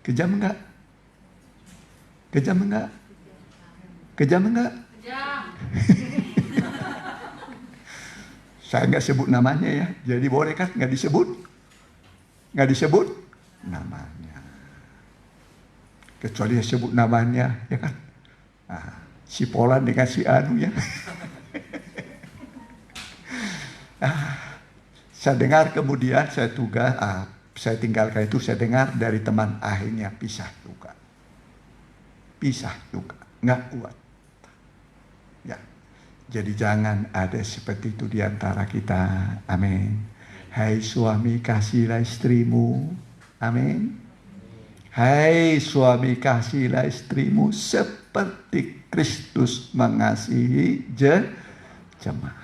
Kejam enggak? Kejam enggak? Kejam enggak? Kejam. Saya enggak sebut namanya ya. Jadi boleh kan enggak disebut? Enggak disebut namanya. Kecuali saya sebut namanya, ya kan? Si Polan dengan si Anu ya. Saya dengar kemudian saya tinggalkan itu, saya dengar dari teman, akhirnya pisah juga, nggak kuat. Ya, jadi jangan ada seperti itu di antara kita. Amin. Hai suami, kasihlah istrimu. Amin. Hai suami, kasihlah istrimu seperti Kristus mengasihi jemaat.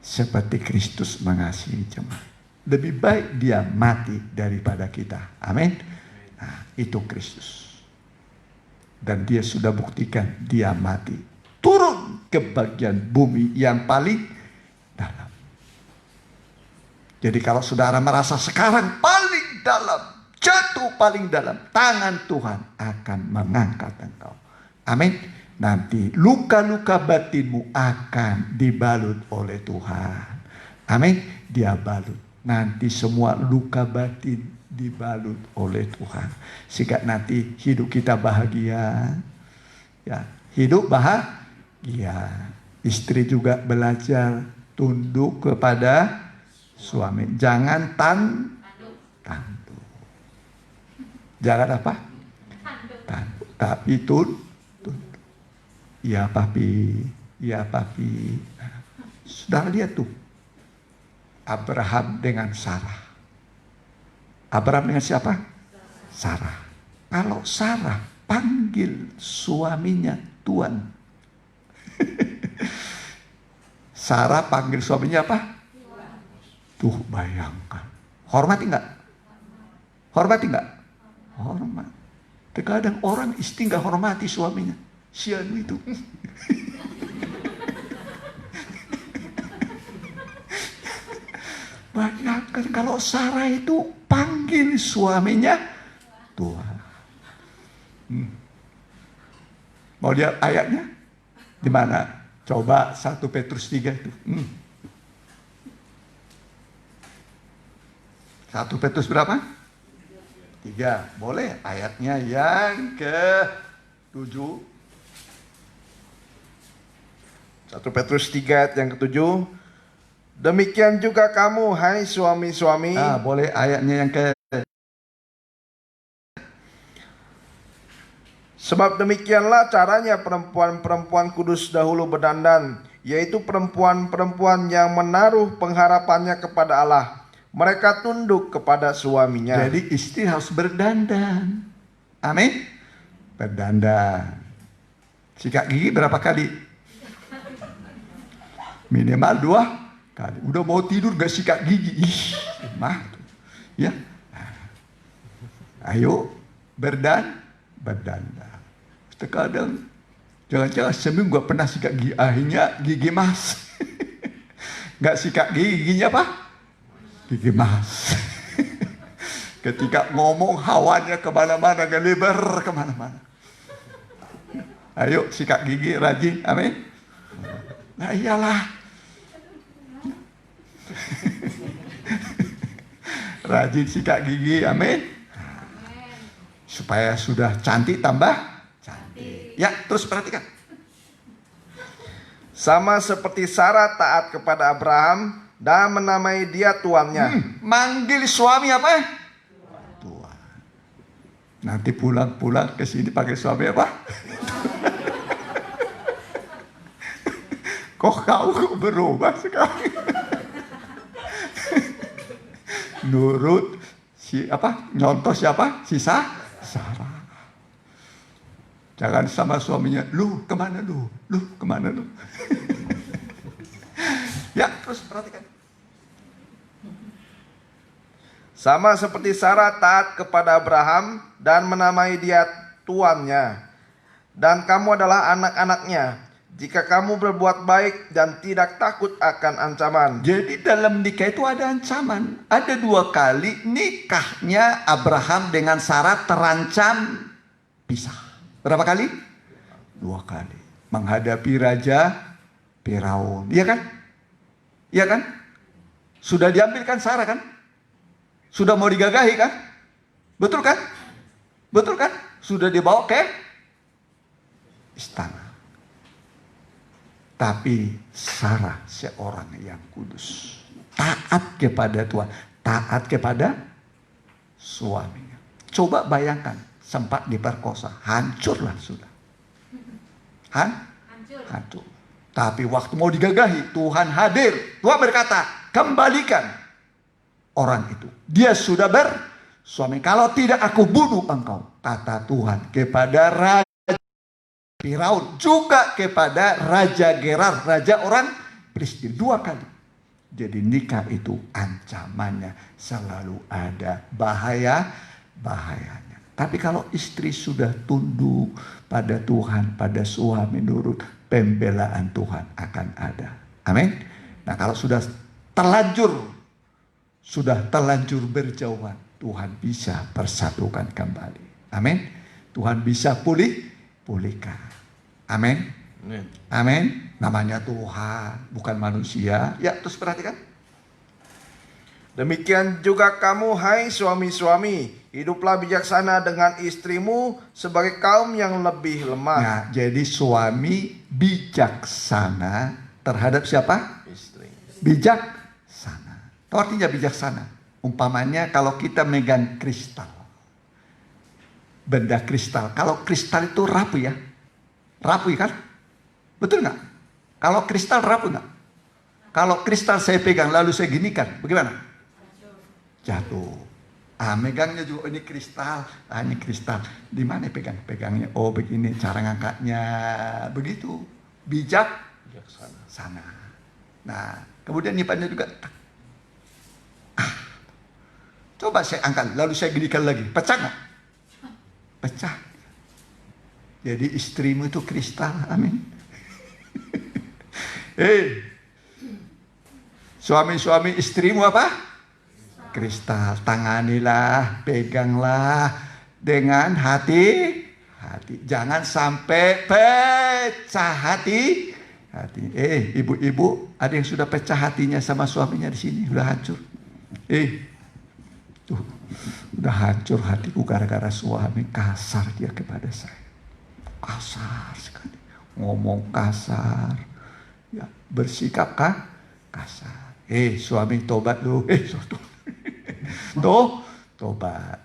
Seperti Kristus mengasihi jemaat. Lebih baik dia mati daripada kita. Amin. Nah, itu Kristus. Dan dia sudah buktikan dia mati. Turun ke bagian bumi yang paling dalam. Jadi kalau saudara merasa sekarang paling dalam, jatuh paling dalam, tangan Tuhan akan mengangkat engkau. Amin. Nanti luka-luka batinmu akan dibalut oleh Tuhan. Amin. Dia balut. Nanti semua luka batin dibalut oleh Tuhan. Sehingga nanti hidup kita bahagia. Ya, hidup bahagia. Istri juga belajar tunduk kepada suami. Jangan tanduk. Jangan apa? Tanduk. Tapi tunduk. Ya papi, ya papi. Sudah lihat tuh, Abraham dengan Sarah. Abraham dengan siapa? Sarah. Kalau Sarah panggil suaminya Tuan. Sarah panggil suaminya apa? Tuh bayangkan. Hormati enggak? Hormati enggak? Hormat. Terkadang orang istri enggak hormati suaminya. Sian itu. Bayangkan kalau Sarah itu panggil suaminya Tuhan. Mau lihat ayatnya? Di mana? Coba 1 Petrus 3 itu. 1 Petrus berapa? 3. Boleh ayatnya yang ke-7. 1 Petrus 3 ayat yang ke-7. Demikian juga kamu, hai suami-suami. Boleh ayatnya yang ke. Sebab demikianlah caranya perempuan-perempuan kudus dahulu berdandan, yaitu perempuan-perempuan yang menaruh pengharapannya kepada Allah. Mereka tunduk kepada suaminya. Jadi istri harus berdandan. Amin. Berdandan. Sikat gigi berapa kali? Minimal 2 kali. Udah mau tidur gak sikat gigi. Mah. Ya. Ayo berdandan. Terkadang jangan-jangan seminggu gak pernah sikat gigi. Akhirnya gigi mas. Gak sikat gigi, giginya apa? Gigi mas. Ketika ngomong hawanya kemana-mana, ngelebar kemana-mana. Ayo sikat gigi rajin, amin. Nah iyalah. Rajin sikat gigi, amin. Supaya sudah cantik tambah cantik. Ya, terus perhatikan. Sama seperti Sarah taat kepada Abraham dan menamai dia tuannya. Manggil suami apa? Tuan. Nanti pulang-pulang ke sini pakai suami apa? Kok kau berubah sekarang? Nurut nyontoh siapa? Sarah. Jangan sama suaminya, lu kemana lu? Ya, terus perhatikan. Sama seperti Sarah taat kepada Abraham dan menamai dia tuannya. Dan kamu adalah anak-anaknya, jika kamu berbuat baik dan tidak takut akan ancaman. Jadi dalam nikah itu ada ancaman. Ada 2 kali nikahnya Abraham dengan Sarah terancam pisah. Berapa kali? 2 kali. Menghadapi Raja Firaun. Iya kan? Iya kan? Sudah diambilkan Sarah kan? Sudah mau digagahi kan? Betul kan? Betul kan? Sudah dibawa ke istana. Tapi Sarah seorang yang kudus. Taat kepada Tuhan. Taat kepada suaminya. Coba bayangkan. Sempat diperkosa. Hancurlah sudah. Hancur. Tapi waktu mau digagahi. Tuhan hadir. Tuhan berkata. Kembalikan orang itu. Dia sudah bersuami. Kalau tidak aku bunuh engkau. Kata Tuhan kepada Raja Firaun, juga kepada Raja Gerar, raja orang Filistin, 2 kali. Jadi nikah itu ancamannya selalu ada bahayanya. Tapi kalau istri sudah tunduk pada Tuhan, pada suami, nurut, pembelaan Tuhan akan ada. Amin. Nah kalau sudah terlanjur berjauhan, Tuhan bisa persatukan kembali. Amin. Tuhan bisa pulihkan. Amin. Amin. Namanya Tuhan, bukan manusia. Ya, terus perhatikan. Demikian juga kamu, hai suami-suami, hiduplah bijaksana dengan istrimu sebagai kaum yang lebih lemah. Nah, jadi suami bijaksana terhadap siapa? Istri. Bijaksana. Tahu artinya bijaksana? Umpamanya kalau kita megang kristal. Benda kristal. Kalau kristal itu rapuh ya. Rapuh kan? Betul nggak? Kalau kristal rapuh nggak? Kalau kristal saya pegang lalu saya ginikan, bagaimana? Jatuh. Megangnya juga ini kristal. Ini kristal. Di mana pegangnya? Oh begini cara ngangkatnya. Begitu. Bijaksana. Nah kemudian nyipannya juga. Coba saya angkat lalu saya ginikan lagi. Pecah nggak? Pecah. Jadi istrimu itu kristal, amin. Suami-suami istrimu apa? Kristal. Tanganilah, peganglah dengan hati. Jangan sampai pecah hati hati. Ibu-ibu, ada yang sudah pecah hatinya sama suaminya di sini, udah hancur. Tuh, udah hancur hatiku gara-gara suami kasar dia kepada saya. Kasar sekali, ngomong kasar, ya bersikap kasar. Suami tobat lu, tobat.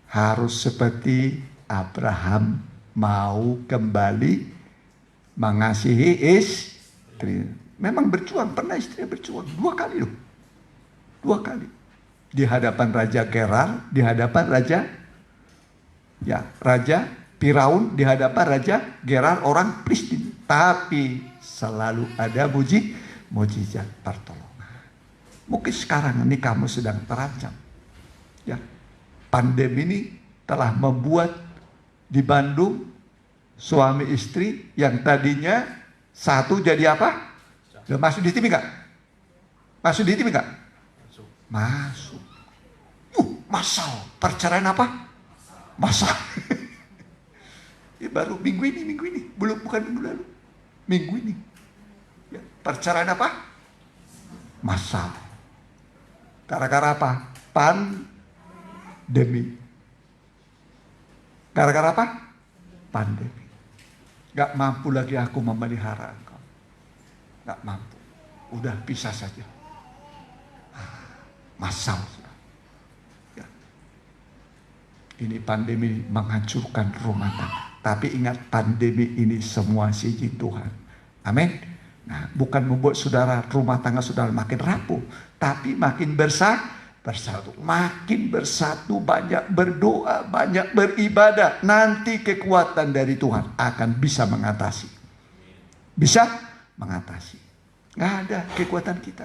Harus seperti Abraham mau kembali mengasihi istri. Memang berjuang, pernah istri berjuang 2 kali loh. 2 kali. Di hadapan Raja Gerar, di hadapan Raja Firaun, di hadapan Raja Gerar orang Filistin. Tapi selalu ada mujizat pertolongan. Mungkin sekarang ini kamu sedang terancam. Ya, pandemi ini telah membuat di Bandung suami istri yang tadinya satu jadi apa? Masuk di TV nggak? Masuk di TV nggak? Masuk. Massal. Perceraian apa? Massal. Baru minggu ini. Bukan minggu lalu. Minggu ini. Ya, perceraian apa? Massal. Gara-gara apa? Pandemi. Gara-gara apa? Pandemi. Gak mampu lagi aku memelihara engkau. Gak mampu. Udah pisah saja. Massal. Ya. Ini pandemi menghancurkan rumah tangga. Tapi ingat, pandemi ini semua izin Tuhan. Amin. Nah, bukan membuat saudara rumah tangga saudara makin rapuh, tapi makin bersatu. Makin bersatu, banyak berdoa, banyak beribadah. Nanti kekuatan dari Tuhan akan bisa mengatasi. Bisa mengatasi. Nggak ada kekuatan kita.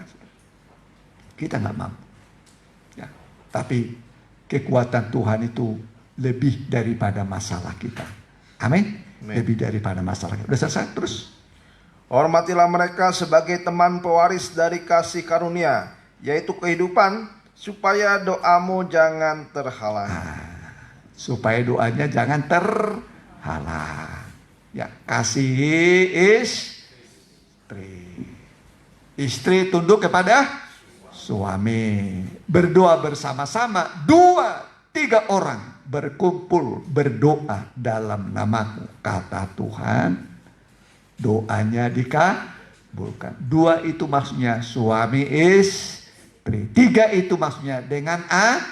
Kita nggak mampu. Ya. Tapi kekuatan Tuhan itu lebih daripada masalah kita. Amin. Lebih daripada masalah kita. Udah selesai terus. Hormatilah mereka sebagai teman pewaris dari kasih karunia, yaitu kehidupan, supaya doamu jangan terhalang. Supaya doanya jangan terhalang. Ya, kasihi istri. Istri tunduk kepada suami. Berdoa bersama-sama. 2-3 orang berkumpul berdoa dalam namaku, kata Tuhan, doanya dikabulkan. 2 itu maksudnya suami istri. 3 itu maksudnya dengan anak.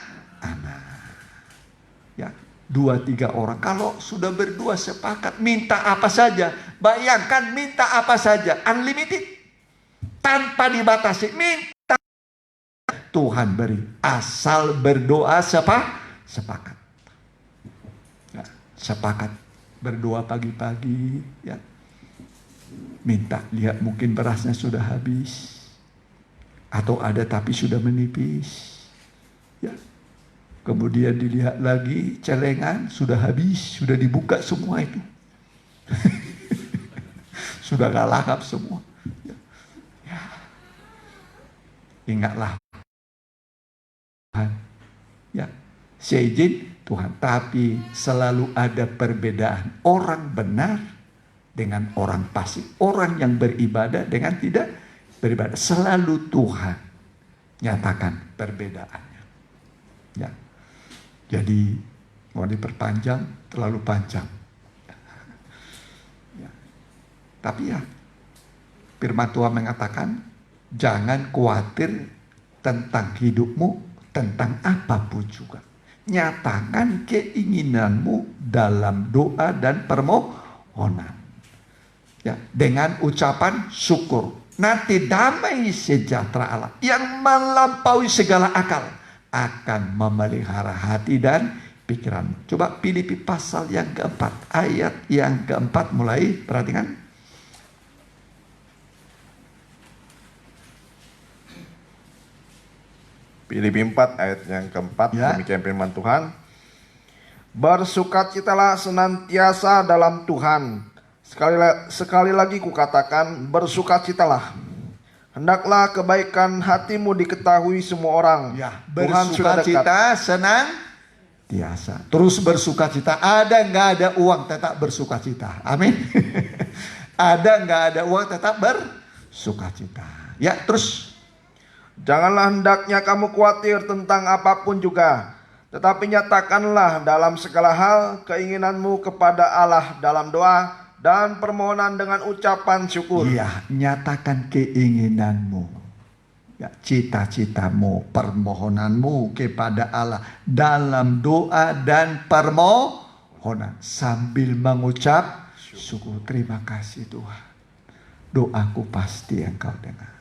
Ya, 2-3 orang. Kalau sudah berdua sepakat minta apa saja, bayangkan minta apa saja, unlimited, tanpa dibatasi. Minta Tuhan beri, asal berdoa sepakat. Ya, sepakat berdoa pagi-pagi, ya. Minta, lihat mungkin berasnya sudah habis, atau ada tapi sudah menipis, ya. Kemudian dilihat lagi, celengan sudah habis, sudah dibuka semua itu. Sudah gak lahap semua. Ya. Ya. Ingatlah Tuhan. Ya, seizin Tuhan. Tapi selalu ada perbedaan orang benar dengan orang fasik, orang yang beribadah dengan tidak beribadah. Selalu Tuhan nyatakan perbedaannya. Ya. Jadi mau diperpanjang terlalu panjang. Ya. Tapi ya, firman Tuhan mengatakan jangan khawatir tentang hidupmu, tentang apapun juga. Nyatakan keinginanmu dalam doa dan permohonan. Ya, dengan ucapan syukur. Nanti damai sejahtera Allah yang melampaui segala akal akan memelihara hati dan pikiran. Coba Filipi pasal yang keempat, ayat yang keempat mulai, perhatikan. Filipi 4 ayat yang keempat, Ya. demikian firman Tuhan. Bersukacitalah senantiasa dalam Tuhan. Sekali lagi kukatakan, bersukacitalah. Hendaklah kebaikan hatimu diketahui semua orang. Ya, Tuhan sudah dekat. bersukacita senantiasa. Terus bersukacita. Ada nggak ada uang tetap bersukacita. Amin. Ada nggak ada uang tetap bersukacita. Ya, terus. Janganlah hendaknya kamu khawatir tentang apapun juga, tetapi nyatakanlah dalam segala hal keinginanmu kepada Allah dalam doa dan permohonan dengan ucapan syukur. Iya, nyatakan keinginanmu. Ya, cita-citamu, permohonanmu kepada Allah dalam doa dan permohonan sambil mengucap syukur. Terima kasih Tuhan. Doaku pasti Engkau dengar.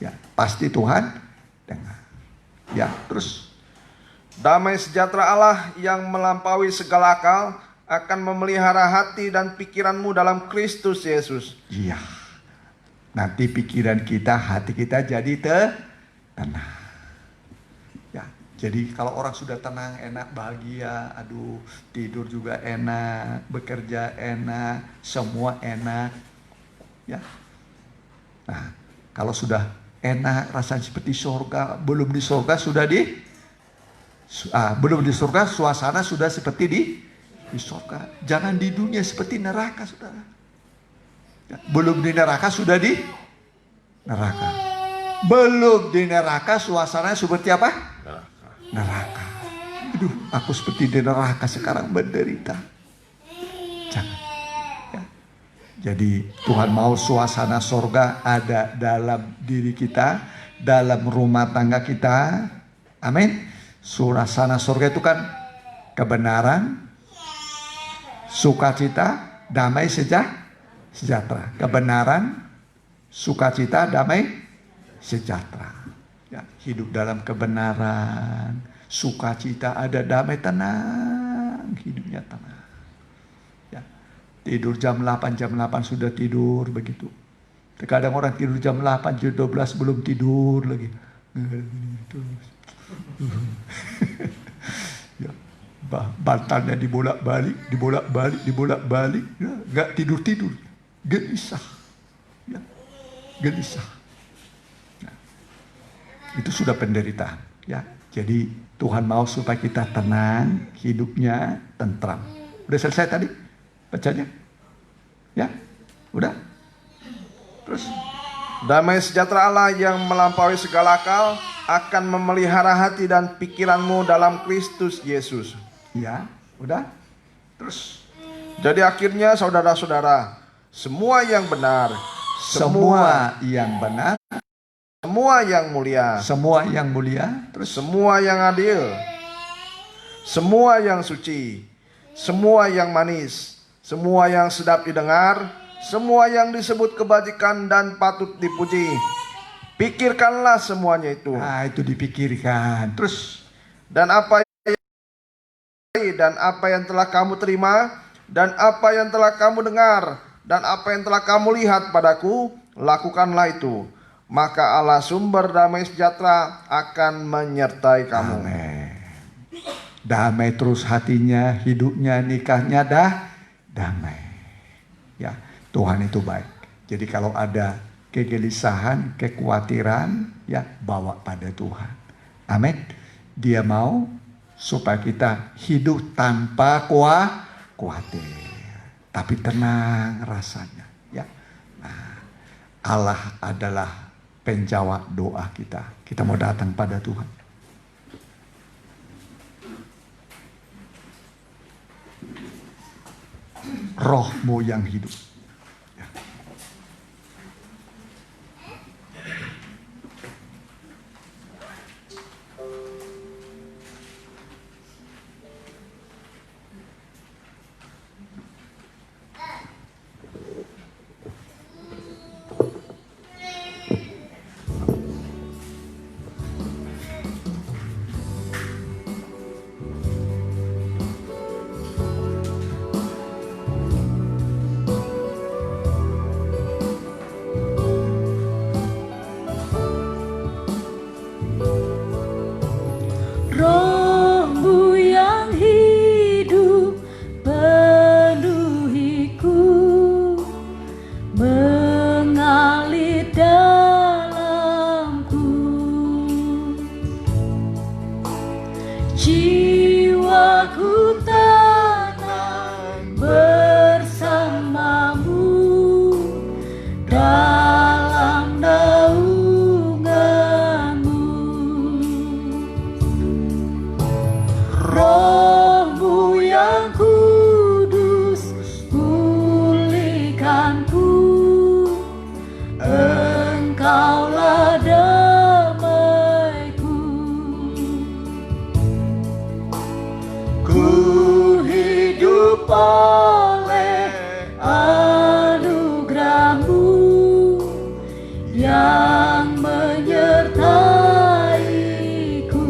Ya, pasti Tuhan dengar. Ya, terus. Damai sejahtera Allah yang melampaui segala akal akan memelihara hati dan pikiranmu dalam Kristus Yesus. Iya. Nanti pikiran kita, hati kita jadi tenang. Ya, jadi kalau orang sudah tenang, enak, bahagia, aduh, tidur juga enak, bekerja enak, semua enak. Ya. Nah, kalau sudah enak, rasanya seperti surga, belum di surga sudah belum di surga, suasana sudah seperti di surga. Jangan di dunia seperti neraka, saudara. Ya, belum di neraka sudah di neraka. Belum di neraka, suasananya seperti apa? Neraka. Aduh, aku seperti di neraka sekarang menderita. Jangan. Ya. Jadi Tuhan mau suasana surga ada dalam diri kita, dalam rumah tangga kita. Amin. Suasana surga itu kan kebenaran, sukacita, damai, sejahtera. Kebenaran, sukacita, damai, sejahtera. Ya, hidup dalam kebenaran, sukacita, ada damai, tenang, hidupnya tenang. Ya, tidur jam 8 sudah tidur begitu. Terkadang orang tidur jam 8, jam 12 belum tidur lagi. Ya, bantalnya dibolak-balik, ya, nggak tidur, gelisah, ya, gelisah. Nah, itu sudah penderitaan, ya. Jadi Tuhan mau supaya kita tenang, hidupnya tentram. Udah selesai tadi bacanya, ya, udah. Terus. Damai sejahtera Allah yang melampaui segala akal akan memelihara hati dan pikiranmu dalam Kristus Yesus. Ya, udah. Terus. Jadi akhirnya saudara-saudara, semua yang benar, Semua yang benar, semua yang mulia, semua yang mulia, terus semua yang adil, semua yang suci, semua yang manis, semua yang sedap didengar, semua yang disebut kebajikan dan patut dipuji. Pikirkanlah semuanya itu. nah itu dipikirkan. Terus Dan apa yang telah kamu terima, dan apa yang telah kamu dengar, dan apa yang telah kamu lihat padaku, lakukanlah itu. Maka Allah sumber damai sejahtera akan menyertai kamu. amin. Damai terus hatinya, hidupnya, nikahnya damai. Ya, Tuhan itu baik. Jadi kalau ada kegelisahan, kekhawatiran, ya bawa pada Tuhan. Amin. Dia mau supaya kita hidup tanpa khawatir, tapi tenang rasanya. Ya, nah, Allah adalah penjawab doa kita. Kita mau datang pada Tuhan. Rohmu yang hidup. Engkaulah damaiku. Ku hidup oleh anugerah-Mu yang menyertaiku.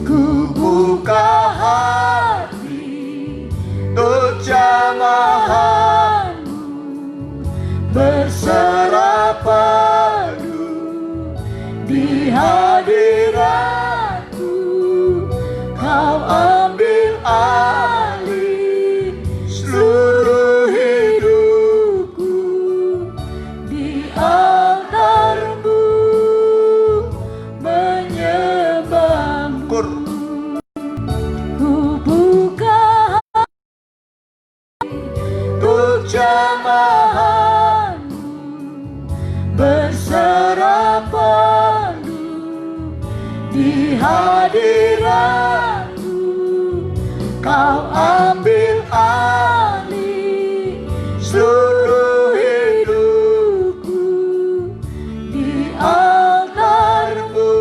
Ku buka hati untuk jamahan-Mu, berserah padu di hadirat-Mu. Kau ambil alih seluruh hidupku di altar-Mu, menyembah-Mu. Ku buka hati untuk jamahan-Mu, berserah padu di hadirat-Mu. Kau ambil alih seluruh hidupku di altar-Mu,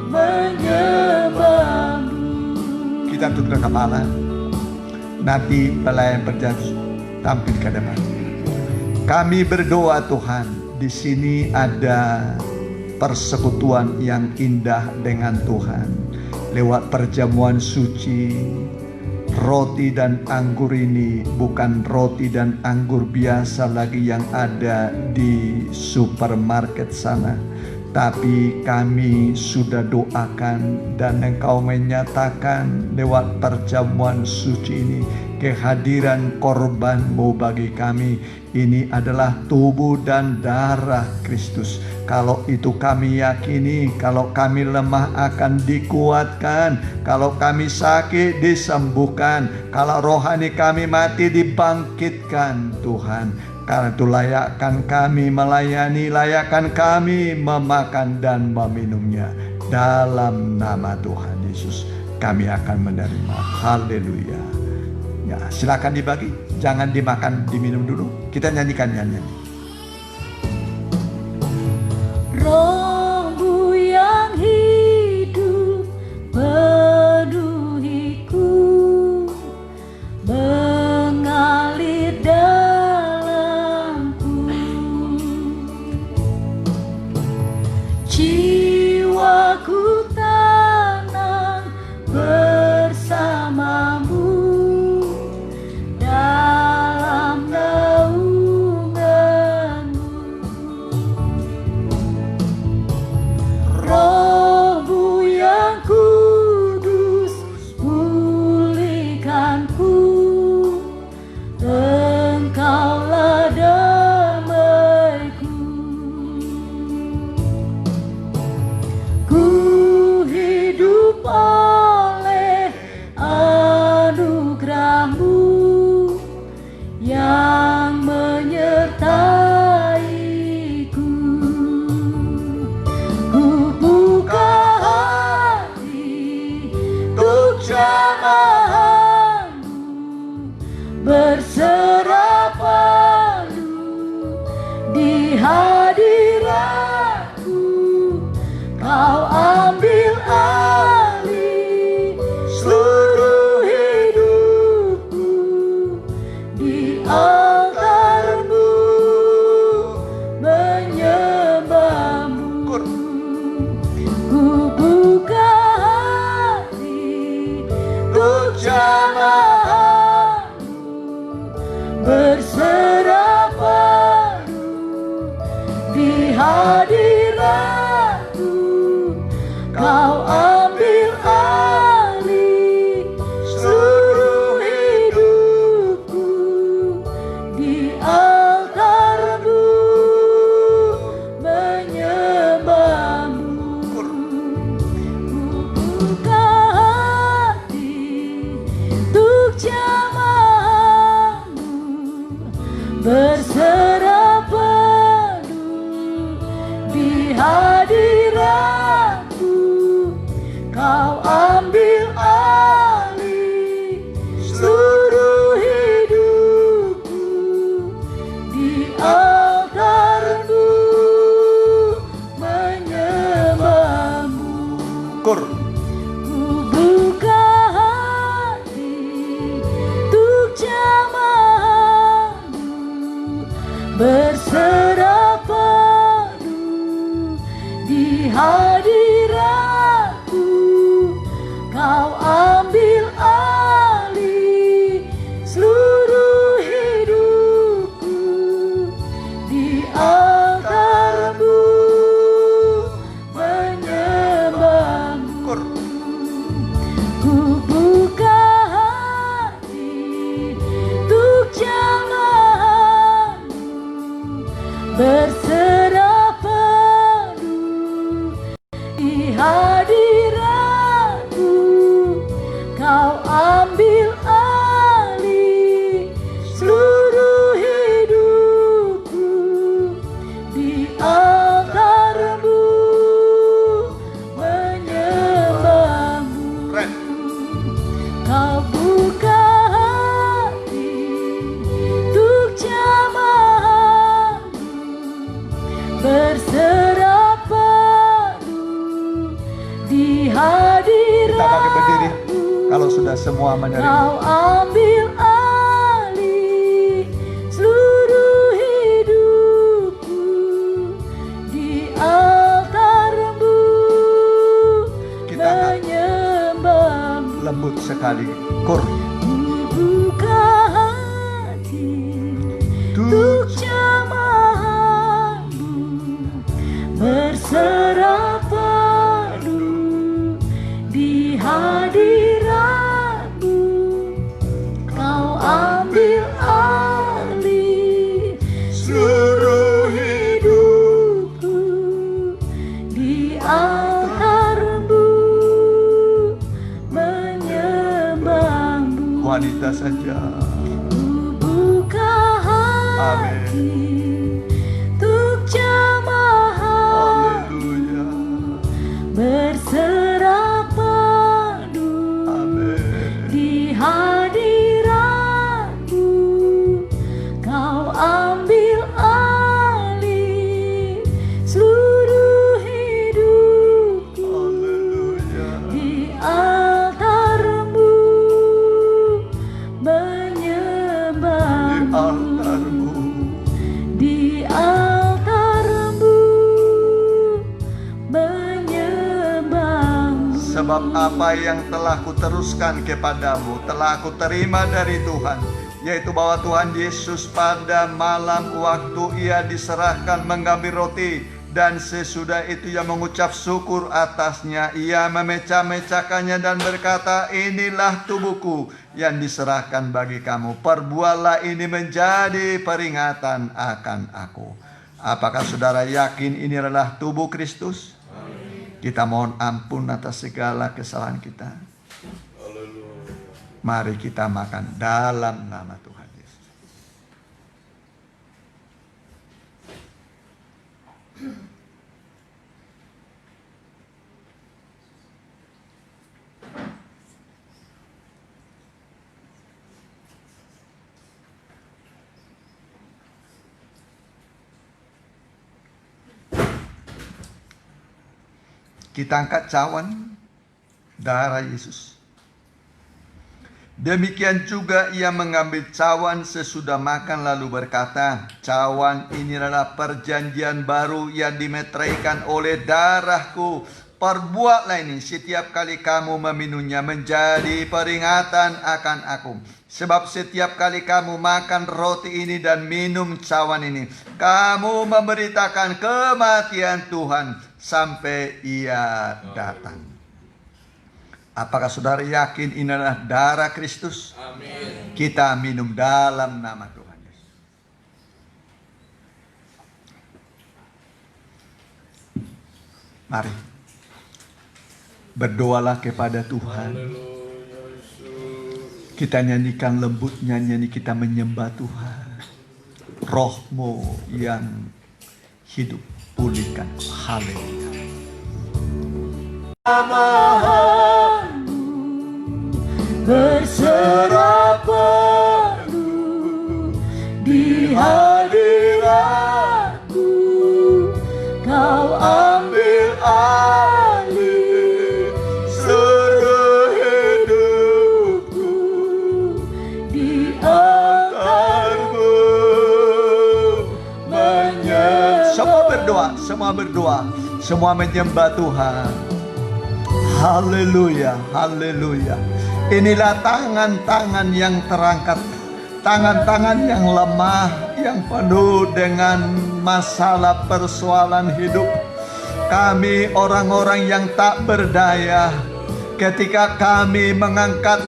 menyembah-Mu. Kita tunduk kepala. Nanti pelayan berjanji tampil ke depan. Kami berdoa Tuhan, di sini ada persekutuan yang indah dengan Tuhan. Lewat perjamuan suci, roti dan anggur ini bukan roti dan anggur biasa lagi yang ada di supermarket sana. Tapi kami sudah doakan dan Engkau menyatakan lewat perjamuan suci ini kehadiran korban-Mu bagi kami. Ini adalah tubuh dan darah Kristus. Kalau itu kami yakini, kalau kami lemah akan dikuatkan, kalau kami sakit disembuhkan, kalau rohani kami mati dibangkitkan Tuhan. Karena itu layakkan kami melayani, layakkan kami memakan dan meminumnya. Dalam nama Tuhan Yesus kami akan menerima. Haleluya. Ya, silakan dibagi, jangan dimakan, diminum dulu. Kita nyanyikan nyanyian. Roh-Mu yang hidup penuhiku, mengalir dalamku. Jiwaku tenang bersama-Mu dalam naungan-Mu. Roh-Mu yang kudus pulihkanku, Engkaulah damaiku. Ku hidup oleh anugerah-Mu yang menyertaiku. Ku buka hati untuk jamahan-Mu, berserah padu di hadirat-Mu. Kau ambil alih seluruh hidupku di altar-Mu, menyembah-Mu. Ku buka hati untuk jamahan-Mu, berserah padu di hadirat-Mu. berserah penuh di hadiratmu. Kau ambil alih seluruh hidupku di altarmu, menyembahmu. Ku buka hati untuk jamahanmu, berserah penuh di hadiratmu. Kau ambil alih seluruh hidupku di altarmu, menyembahmu. Kau buka hati untuk jamahanmu, berserah penuh di Kita pakai berdiri hadiratmu. kalau sudah semua menerima. Kau ambil alih seluruh hidupku di altarmu, Kita akan menyembahmu. lembut sekali. Kur. Buka hati untuk jamahanmu, berserah penuh di hadiratmu. Kau ambil alih seluruh hidupku di altarmu, menyembahmu. Wanita saja. Ku buka hati untuk jamaah, Haleluya. berserah penuh Amin. di hadiratmu. Kau ambil alih seluruh hidupku Haleluya. di altarmu, Di menyembahmu. altarmu. Di altarmu, menyembahmu. Sebab apa yang telah kuteruskan kepadamu telah aku terima dari Tuhan, yaitu bahwa Tuhan Yesus pada malam waktu ia diserahkan mengambil roti, dan sesudah itu ia mengucap syukur atasnya, ia memecah-mecahkannya dan berkata, inilah tubuhku yang diserahkan bagi kamu, perbuatlah ini menjadi peringatan akan aku. Apakah saudara yakin ini adalah tubuh Kristus? Kita mohon ampun atas segala kesalahan kita. Mari kita makan dalam nama Tuhan Yesus. Kita angkat cawan darah Yesus. Demikian juga ia mengambil cawan sesudah makan lalu berkata, cawan ini adalah perjanjian baru yang dimeteraikan oleh darahku. Perbuatlah ini setiap kali kamu meminumnya menjadi peringatan akan aku. Sebab setiap kali kamu makan roti ini dan minum cawan ini, kamu memberitakan kematian Tuhan sampai ia datang. Apakah saudara yakin ini adalah darah Kristus? Amin. Kita minum dalam nama Tuhan Yesus. Mari berdoalah kepada Tuhan. Kita nyanyikan lembut nyanyian, kita menyembah Tuhan. Roh-Mu yang hidup pulihkan. Haleluya. Berserah penuh di hadiratmu, kau ambil alih seluruh hidupku di altarmu, semua berdoa, semua menyembah Tuhan. Haleluya, haleluya. Inilah tangan-tangan yang terangkat, tangan-tangan yang lemah, yang penuh dengan masalah persoalan hidup. Kami orang-orang yang tak berdaya, ketika kami mengangkat,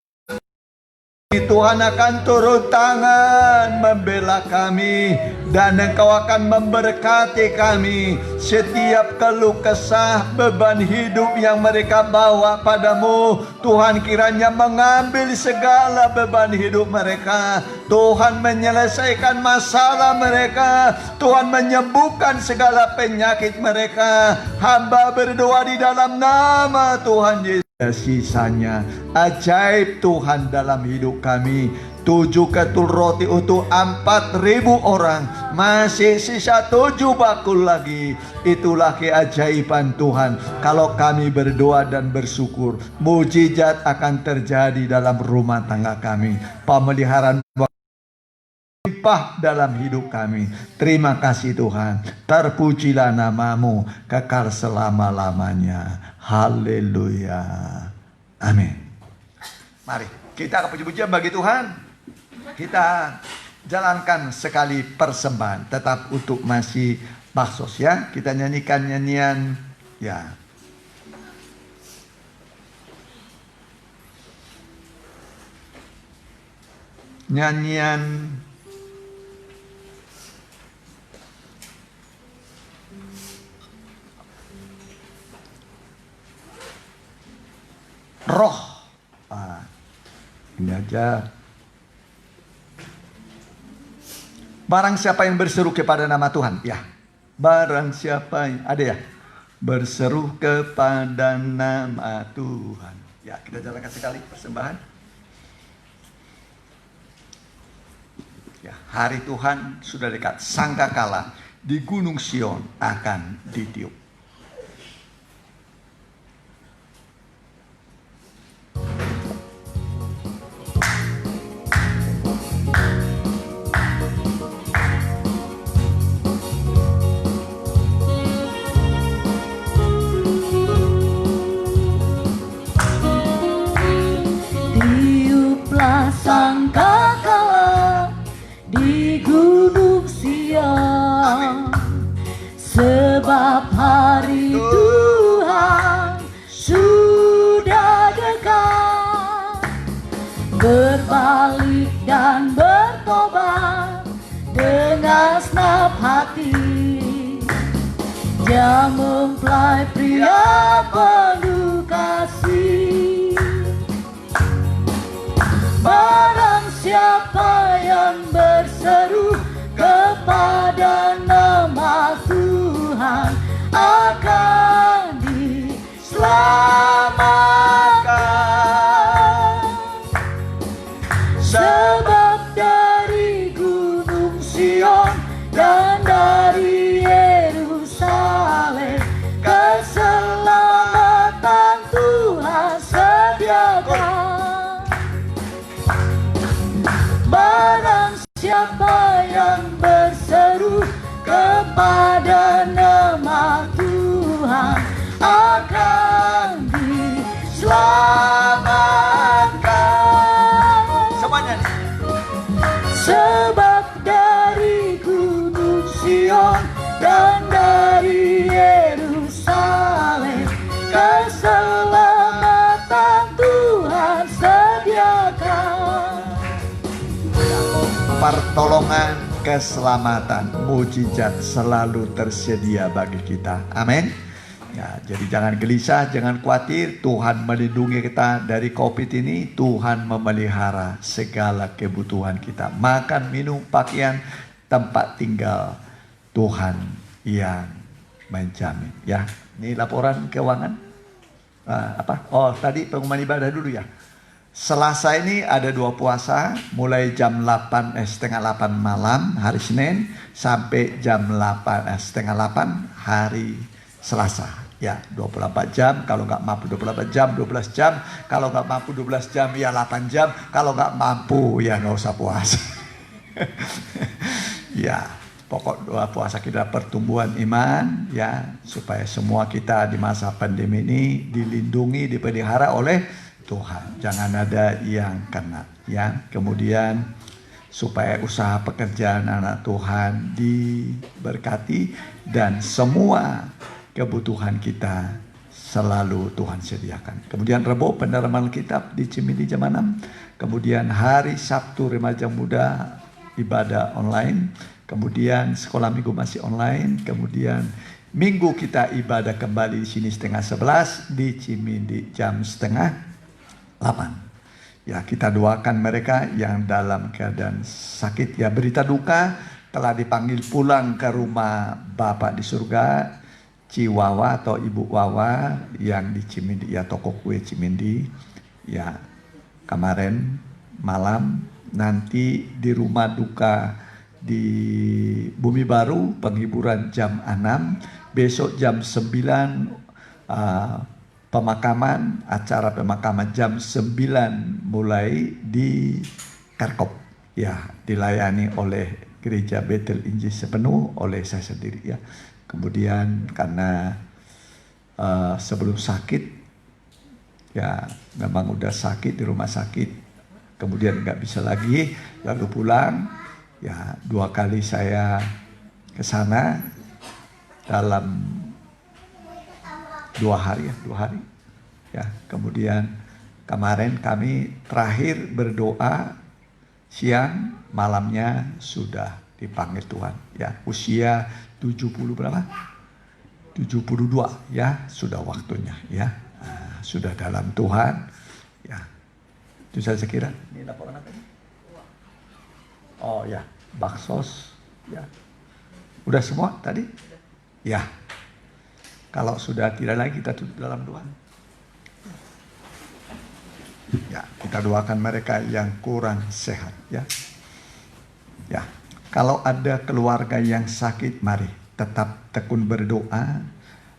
Tuhan akan turun tangan membela kami, dan Engkau akan memberkati kami. Setiap keluh kesah, beban hidup yang mereka bawa padamu, Tuhan kiranya mengambil segala beban hidup mereka. Tuhan menyelesaikan masalah mereka. Tuhan menyembuhkan segala penyakit mereka. Hamba berdoa di dalam nama Tuhan Yesus. Sisanya ajaib Tuhan dalam hidup kami. 7 ketul roti untuk 4.000 orang, masih sisa 7 bakul lagi. Itulah keajaiban Tuhan. Kalau kami berdoa dan bersyukur, mujizat akan terjadi dalam rumah tangga kami. Pemeliharaan limpah dalam hidup kami. Terima kasih Tuhan. Terpujilah namamu kekal selama-lamanya. Haleluya. Amin. Mari kita puji-pujian bagi Tuhan. Kita jalankan sekali persembahan, tetap untuk masih baksos ya. Kita nyanyikan nyanyian ya. Nyanyian roh. Ini aja. Barang siapa yang berseru kepada nama Tuhan, ya. Barang siapa yang ada ya, berseru kepada nama Tuhan. Ya, kita jalankan sekali persembahan. Ya, hari Tuhan sudah dekat. Sangkakala di Gunung Sion akan ditiup. Sangkakala di Gunung Sion, sebab hari Tuhan sudah dekat. Berbalik dan bertobat dengan senap hati, Dia mempelai pria penuh kasih. Barang siapa yang berseru kepada nama Tuhan akan diselamatkan. Sebab dari Gunung Sion dan dari Yerusalem keselamatan Tuhan sediakan. Barang siapa yang berseru kepada nama Tuhan akan diselamatkan. Semuanya. Sebab dari Gunung Sion dan dari Yerusalem keselamatan Tuhan sediakan. Pertolongan, keselamatan, mujizat selalu tersedia bagi kita. Amin. Ya, jadi jangan gelisah, jangan khawatir. Tuhan melindungi kita dari COVID ini. Tuhan memelihara segala kebutuhan kita. Makan, minum, pakaian, tempat tinggal. Tuhan yang menjamin. Ya, ini laporan keuangan. Tadi pengumuman ibadah dulu ya. Selasa ini ada 2 puasa, mulai jam 7:30 malam hari Senin sampai jam 7:30 hari Selasa. Ya, 24 jam, kalau nggak mampu 24 jam, 12 jam. Kalau nggak mampu 12 jam, ya 8 jam. Kalau nggak mampu, ya nggak usah puasa. Ya, Pokok doa puasa kita pertumbuhan iman ya, supaya semua kita di masa pandemi ini dilindungi, dipelihara oleh Tuhan. Jangan ada yang kena ya. Kemudian supaya usaha pekerjaan anak Tuhan diberkati dan semua kebutuhan kita selalu Tuhan sediakan. Kemudian Rebo pendalaman Alkitab di Cimindi jam 6. Kemudian hari Sabtu remaja muda ibadah online. Kemudian sekolah minggu masih online. Kemudian minggu kita ibadah kembali di sini 10:30, di Cimindi jam 7:30. Ya, kita doakan mereka yang dalam keadaan sakit. Ya, berita duka telah dipanggil pulang ke rumah Bapak di surga, Ciwawa atau Ibu Wawa yang di Cimindi, ya toko kue Cimindi. Ya, kemarin malam nanti di rumah duka di Bumi Baru penghiburan jam 6, besok jam 9 pemakaman, acara pemakaman jam 9 mulai di Karkop. Ya, dilayani oleh Gereja Betel Injil sepenuh oleh saya sendiri ya. Kemudian karena sebelum sakit ya memang udah sakit di rumah sakit, kemudian nggak bisa lagi, lalu pulang. Ya, 2 kali saya ke sana dalam 2 hari. Ya, kemudian kemarin kami terakhir berdoa siang, malamnya sudah dipanggil Tuhan. Ya, usia 70 berapa? 72 ya, sudah waktunya ya. Nah, sudah dalam Tuhan. Ya. Itu saya kira. Ini laporan apa ini? Oh ya, baksos ya. Udah semua tadi? Ya. Kalau sudah tidak lagi kita tutup dalam doa. Ya, kita doakan mereka yang kurang sehat ya. Ya. Kalau ada keluarga yang sakit, mari tetap tekun berdoa,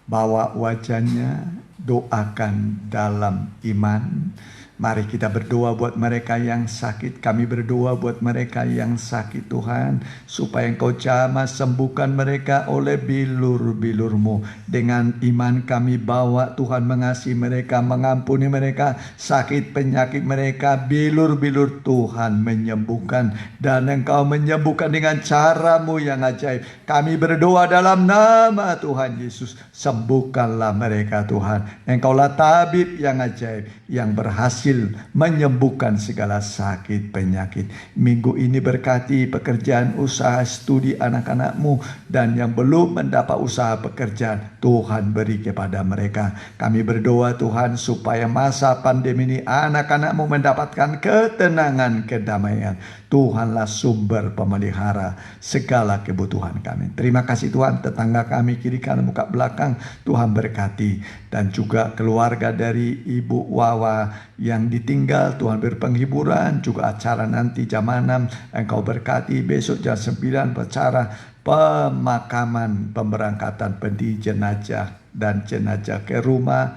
bawa wajahnya, doakan dalam iman. Mari kita berdoa buat mereka yang sakit. Kami berdoa buat mereka yang sakit Tuhan, supaya Engkau jamah sembuhkan mereka oleh bilur-bilur-Mu. Dengan iman kami bawa Tuhan mengasihi mereka, mengampuni mereka, sakit penyakit mereka, bilur-bilur Tuhan menyembuhkan. Dan Engkau menyembuhkan dengan cara-Mu yang ajaib. Kami berdoa dalam nama Tuhan Yesus, sembuhkanlah mereka Tuhan. Engkaulah tabib yang ajaib, yang berhasil menyembuhkan segala sakit penyakit. Minggu ini berkati pekerjaan usaha studi anak-anak-Mu, dan yang belum mendapat usaha pekerjaan, Tuhan beri kepada mereka. Kami berdoa Tuhan supaya masa pandemi ini anak-anak-Mu mendapatkan ketenangan, kedamaian. Tuhanlah sumber pemelihara segala kebutuhan kami. Terima kasih Tuhan, tetangga kami kiri kanan muka belakang Tuhan berkati, dan juga keluarga dari Ibu Wawa yang ditinggal Tuhan berpenghiburan, juga acara nanti jam 6 Engkau berkati, besok jam 9 acara pemakaman, pemberangkatan peti jenazah dan jenazah ke rumah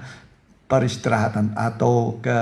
peristirahatan atau ke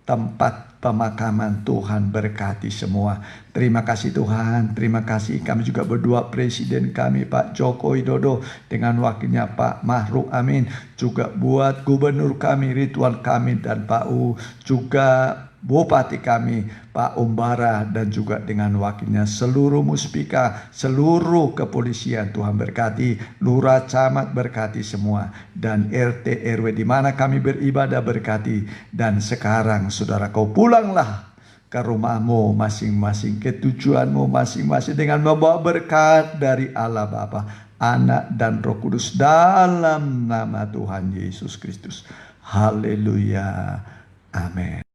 tempat pemakaman. Tuhan berkati semua. Terima kasih Tuhan, terima kasih. Kami juga berdoa Presiden kami Pak Joko Widodo dengan wakilnya Pak Mahruf Amin, juga buat Gubernur kami Ridwan Kamil dan Pak U, juga Bupati kami Pak Umbara, dan juga dengan wakilnya seluruh muspika, seluruh kepolisian. Tuhan berkati, lurah camat berkati semua, dan RT RW di mana kami beribadah berkati. Dan sekarang saudara kau pulanglah ke rumahmu masing-masing, ke tujuanmu masing-masing, dengan membawa berkat dari Allah Bapa, Anak dan Roh Kudus, dalam nama Tuhan Yesus Kristus. Haleluya. Amin.